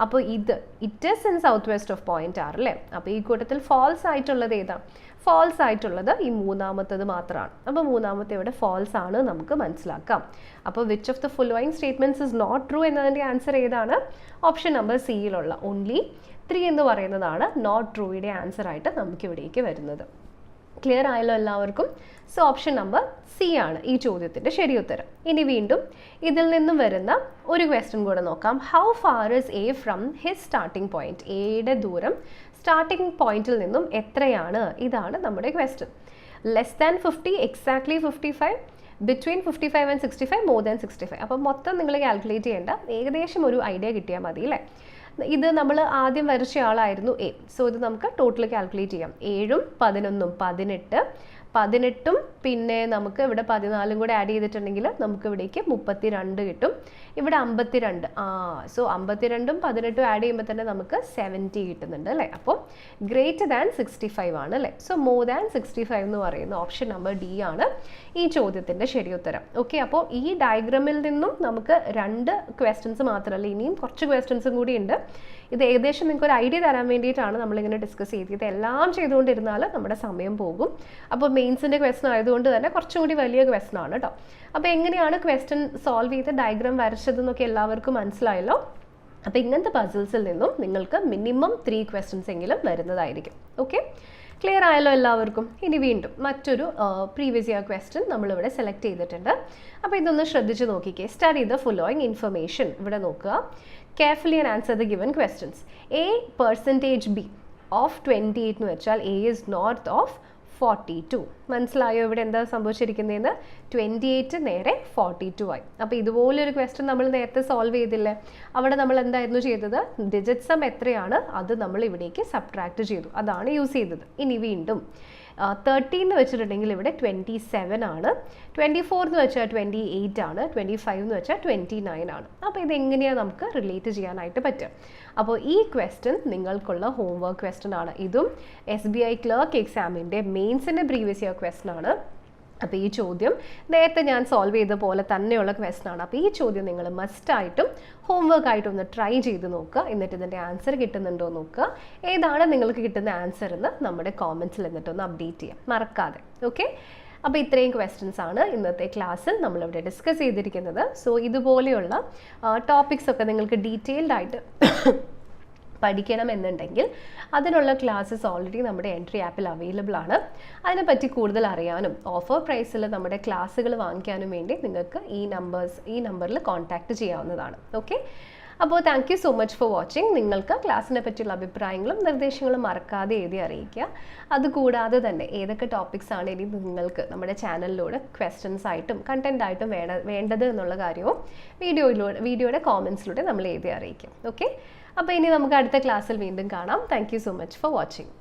അപ്പോൾ it is in south west of point R അല്ലേ? അപ്പോൾ ഈ കൂട്ടത്തിൽ ഫാൾസ് ആയിട്ടുള്ളത് ഏതാണ്? ഫാൾസ് ആയിട്ടുള്ളത് ഈ മൂന്നാമത്തത് മാത്രമാണ്. അപ്പോൾ മൂന്നാമത്തെ ഇവിടെ ഫാൾസ് ആണ് നമുക്ക് മനസ്സിലാക്കാം. അപ്പോൾ which of the following statements is not true എന്നതിൻ്റെ ആൻസർ ഏതാണ്? ഓപ്ഷൻ നമ്പർ സിയിലുള്ള ഓൺലി 3 എന്ന് പറയുന്നതാണ് നോട്ട് ട്രൂയുടെ ആൻസർ ആയിട്ട് നമുക്ക് ഇവിടേക്ക് വരുന്നത്. ക്ലിയർ ആയല്ലോ എല്ലാവർക്കും? സോ ഓപ്ഷൻ നമ്പർ സി ആണ് ഈ ചോദ്യത്തിൻ്റെ ശരിയുത്തരം. ഇനി വീണ്ടും ഇതിൽ നിന്നും വരുന്ന ഒരു ക്വസ്റ്റ്യൻ കൂടെ നോക്കാം. How far is A from his starting point? എയുടെ ദൂരം സ്റ്റാർട്ടിംഗ് പോയിന്റിൽ നിന്നും എത്രയാണ്? ഇതാണ് നമ്മുടെ question. Less than 50, exactly 55, between 55 and 65, more than 65. അപ്പം മൊത്തം നിങ്ങൾ കാൽക്കുലേറ്റ് ചെയ്യേണ്ട, ഏകദേശം ഒരു ഐഡിയ കിട്ടിയാൽ മതി അല്ലേ? ഇത് നമ്മൾ ആദ്യം വരച്ച ആളായിരുന്നു എ. സോ ഇത് നമുക്ക് ടോട്ടൽ കാൽക്കുലേറ്റ് ചെയ്യാം. 7ഉം 11ഉം 18, 18ഉം പിന്നെ നമുക്ക് ഇവിടെ 14ഉം കൂടെ ആഡ് ചെയ്തിട്ടുണ്ടെങ്കിൽ നമുക്ക് ഇവിടേക്ക് 32 കിട്ടും. ഇവിടെ 52. സോ 52ഉം 18ഉം ആഡ് ചെയ്യുമ്പോൾ തന്നെ നമുക്ക് 70 കിട്ടുന്നുണ്ട് അല്ലേ? അപ്പോൾ ഗ്രേറ്റർ ദാൻ 65 ആണ് അല്ലേ? സോ മോർ ദാൻ 65 എന്ന് പറയുന്ന ഓപ്ഷൻ നമ്പർ ഡി ആണ് ഈ ചോദ്യത്തിൻ്റെ ശരിയുത്തരം. ഓക്കെ, അപ്പോൾ ഈ ഡയഗ്രാമിൽ നിന്നും നമുക്ക് 2 ക്വസ്റ്റ്യൻസ് മാത്രമല്ല, ഇനിയും കുറച്ച് ക്വസ്റ്റ്യൻസും കൂടി ഉണ്ട്. ഇത് ഏകദേശം നിങ്ങൾക്ക് ഒരു ഐഡിയ തരാൻ വേണ്ടിയിട്ടാണ് നമ്മളിങ്ങനെ ഡിസ്കസ് ചെയ്തത്. ഇതെല്ലാം ചെയ്തുകൊണ്ടിരുന്നാൽ നമ്മുടെ സമയം പോകും. അപ്പോൾ മെയിൻസിൻ്റെ ക്വസ്റ്റൻ ആയതുകൊണ്ട് തന്നെ കുറച്ചും കൂടി വലിയ ക്വസ്റ്റൻ ആണ് കേട്ടോ. അപ്പോൾ എങ്ങനെയാണ് ക്വസ്റ്റൻ സോൾവ് ചെയ്ത് ഡയഗ്രാം വരച്ചതെന്നൊക്കെ എല്ലാവർക്കും മനസ്സിലായല്ലോ. അപ്പോൾ ഇങ്ങനത്തെ പസിൽസിൽ നിന്നും നിങ്ങൾക്ക് മിനിമം 3 ക്വസ്റ്റൻസ് എങ്കിലും വരുന്നതായിരിക്കും. ഓക്കെ, ക്ലിയർ ആയല്ലോ എല്ലാവർക്കും? ഇനി വീണ്ടും മറ്റൊരു പ്രീവിയസ് ഇയർ ക്വസ്റ്റ്യൻ നമ്മളിവിടെ സെലക്ട് ചെയ്തിട്ടുണ്ട്. അപ്പോൾ ഇതൊന്ന് ശ്രദ്ധിച്ച് നോക്കിക്കേ. Study the following information. ഇവിടെ നോക്കുക. Carefully and answer the given questions. % B of 28 എന്ന് വെച്ചാൽ A is north of 42. മനസ്സിലായോ ഇവിടെ എന്താ സംഭവിച്ചിരിക്കുന്നതെന്ന്? 28 നേരെ 42 ആയി. അപ്പോൾ ഇതുപോലൊരു ക്വസ്റ്റ്യൻ നമ്മൾ നേരത്തെ സോൾവ് ചെയ്തില്ലേ? അവിടെ നമ്മൾ എന്തായിരുന്നു ചെയ്തത്? ഡിജിറ്റ് സം എത്രയാണ് അത് നമ്മൾ ഇവിടേക്ക് സബ്ട്രാക്ട് ചെയ്തു. അതാണ് യൂസ് ചെയ്തത്. ഇനി വീണ്ടും 13 എന്ന് വെച്ചിട്ടുണ്ടെങ്കിൽ ഇവിടെ 27 ആണ്. 24 എന്ന് വെച്ചാൽ 28 ആണ്. 25 എന്ന് വെച്ചാൽ 29 ആണ്. അപ്പോൾ ഇതെങ്ങനെയാണ് നമുക്ക് റിലേറ്റ് ചെയ്യാനായിട്ട് പറ്റുക? അപ്പോൾ ഈ ക്വസ്റ്റ്യൻ നിങ്ങൾക്കുള്ള ഹോംവർക്ക് ക്വസ്റ്റ്യൻ ആണ്. ഇതും SBI ക്ലർക്ക് എക്സാമിൻ്റെ മെയിൻസിൻ്റെ പ്രീവിയസ് ഇയർ ക്വസ്റ്റ്യൻ ആണ്. അപ്പോൾ ഈ ചോദ്യം നേരത്തെ ഞാൻ സോൾവ് ചെയ്ത പോലെ തന്നെയുള്ള ക്വസ്റ്റ്യൻ ആണ്. അപ്പോൾ ഈ ചോദ്യം നിങ്ങൾ മസ്റ്റായിട്ടും ഹോംവർക്ക് ആയിട്ട് ഒന്ന് ട്രൈ ചെയ്ത് നോക്കുക. എന്നിട്ട് ഇതിൻ്റെ ആൻസർ കിട്ടുന്നുണ്ടോ നോക്കുക. ഏതാണ് നിങ്ങൾക്ക് കിട്ടുന്ന ആൻസർ എന്ന് നമ്മുടെ കോമെൻറ്റ്സിൽ എന്നിട്ടൊന്ന് അപ്ഡേറ്റ് ചെയ്യാം മറക്കാതെ. ഓക്കെ, അപ്പോൾ ഇത്രയും ക്വസ്റ്റ്യൻസ് ആണ് ഇന്നത്തെ ക്ലാസ്സിൽ നമ്മളിവിടെ ഡിസ്കസ് ചെയ്തിരിക്കുന്നത്. സോ ഇതുപോലെയുള്ള ടോപ്പിക്സ് ഒക്കെ നിങ്ങൾക്ക് ഡീറ്റെയിൽഡ് ആയിട്ട് പഠിക്കണം എന്നുണ്ടെങ്കിൽ അതിനുള്ള ക്ലാസ്സസ് ഓൾറെഡി നമ്മുടെ എൻട്രി ആപ്പിൽ അവൈലബിൾ ആണ്. അതിനെപ്പറ്റി കൂടുതൽ അറിയാനും ഓഫർ പ്രൈസിൽ നമ്മുടെ ക്ലാസ്സുകൾ വാങ്ങിക്കാനും വേണ്ടി നിങ്ങൾക്ക് ഈ നമ്പറിൽ കോൺടാക്റ്റ് ചെയ്യാവുന്നതാണ്. ഓക്കെ, അപ്പോൾ thank you so much for watching. നിങ്ങൾക്ക് ക്ലാസ്സിനെ പറ്റിയുള്ള അഭിപ്രായങ്ങളും നിർദ്ദേശങ്ങളും മറക്കാതെ എഴുതി അറിയിക്കുക. അതുകൂടാതെ തന്നെ ഏതൊക്കെ ടോപ്പിക്സ് ആണ് ഇനി നിങ്ങൾക്ക് നമ്മുടെ ചാനലിലൂടെ ക്വസ്റ്റ്യൻസ് ആയിട്ടും കണ്ടന്റ് ആയിട്ടും വേണ്ടത് എന്നുള്ള കാര്യവും വീഡിയോയുടെ കോമെൻറ്റ്സിലൂടെ നമ്മൾ എഴുതി അറിയിക്കും. ഓക്കെ, അപ്പോൾ ഇനി നമുക്ക് അടുത്ത ക്ലാസ്സിൽ വീണ്ടും കാണാം. Thank you so much for watching.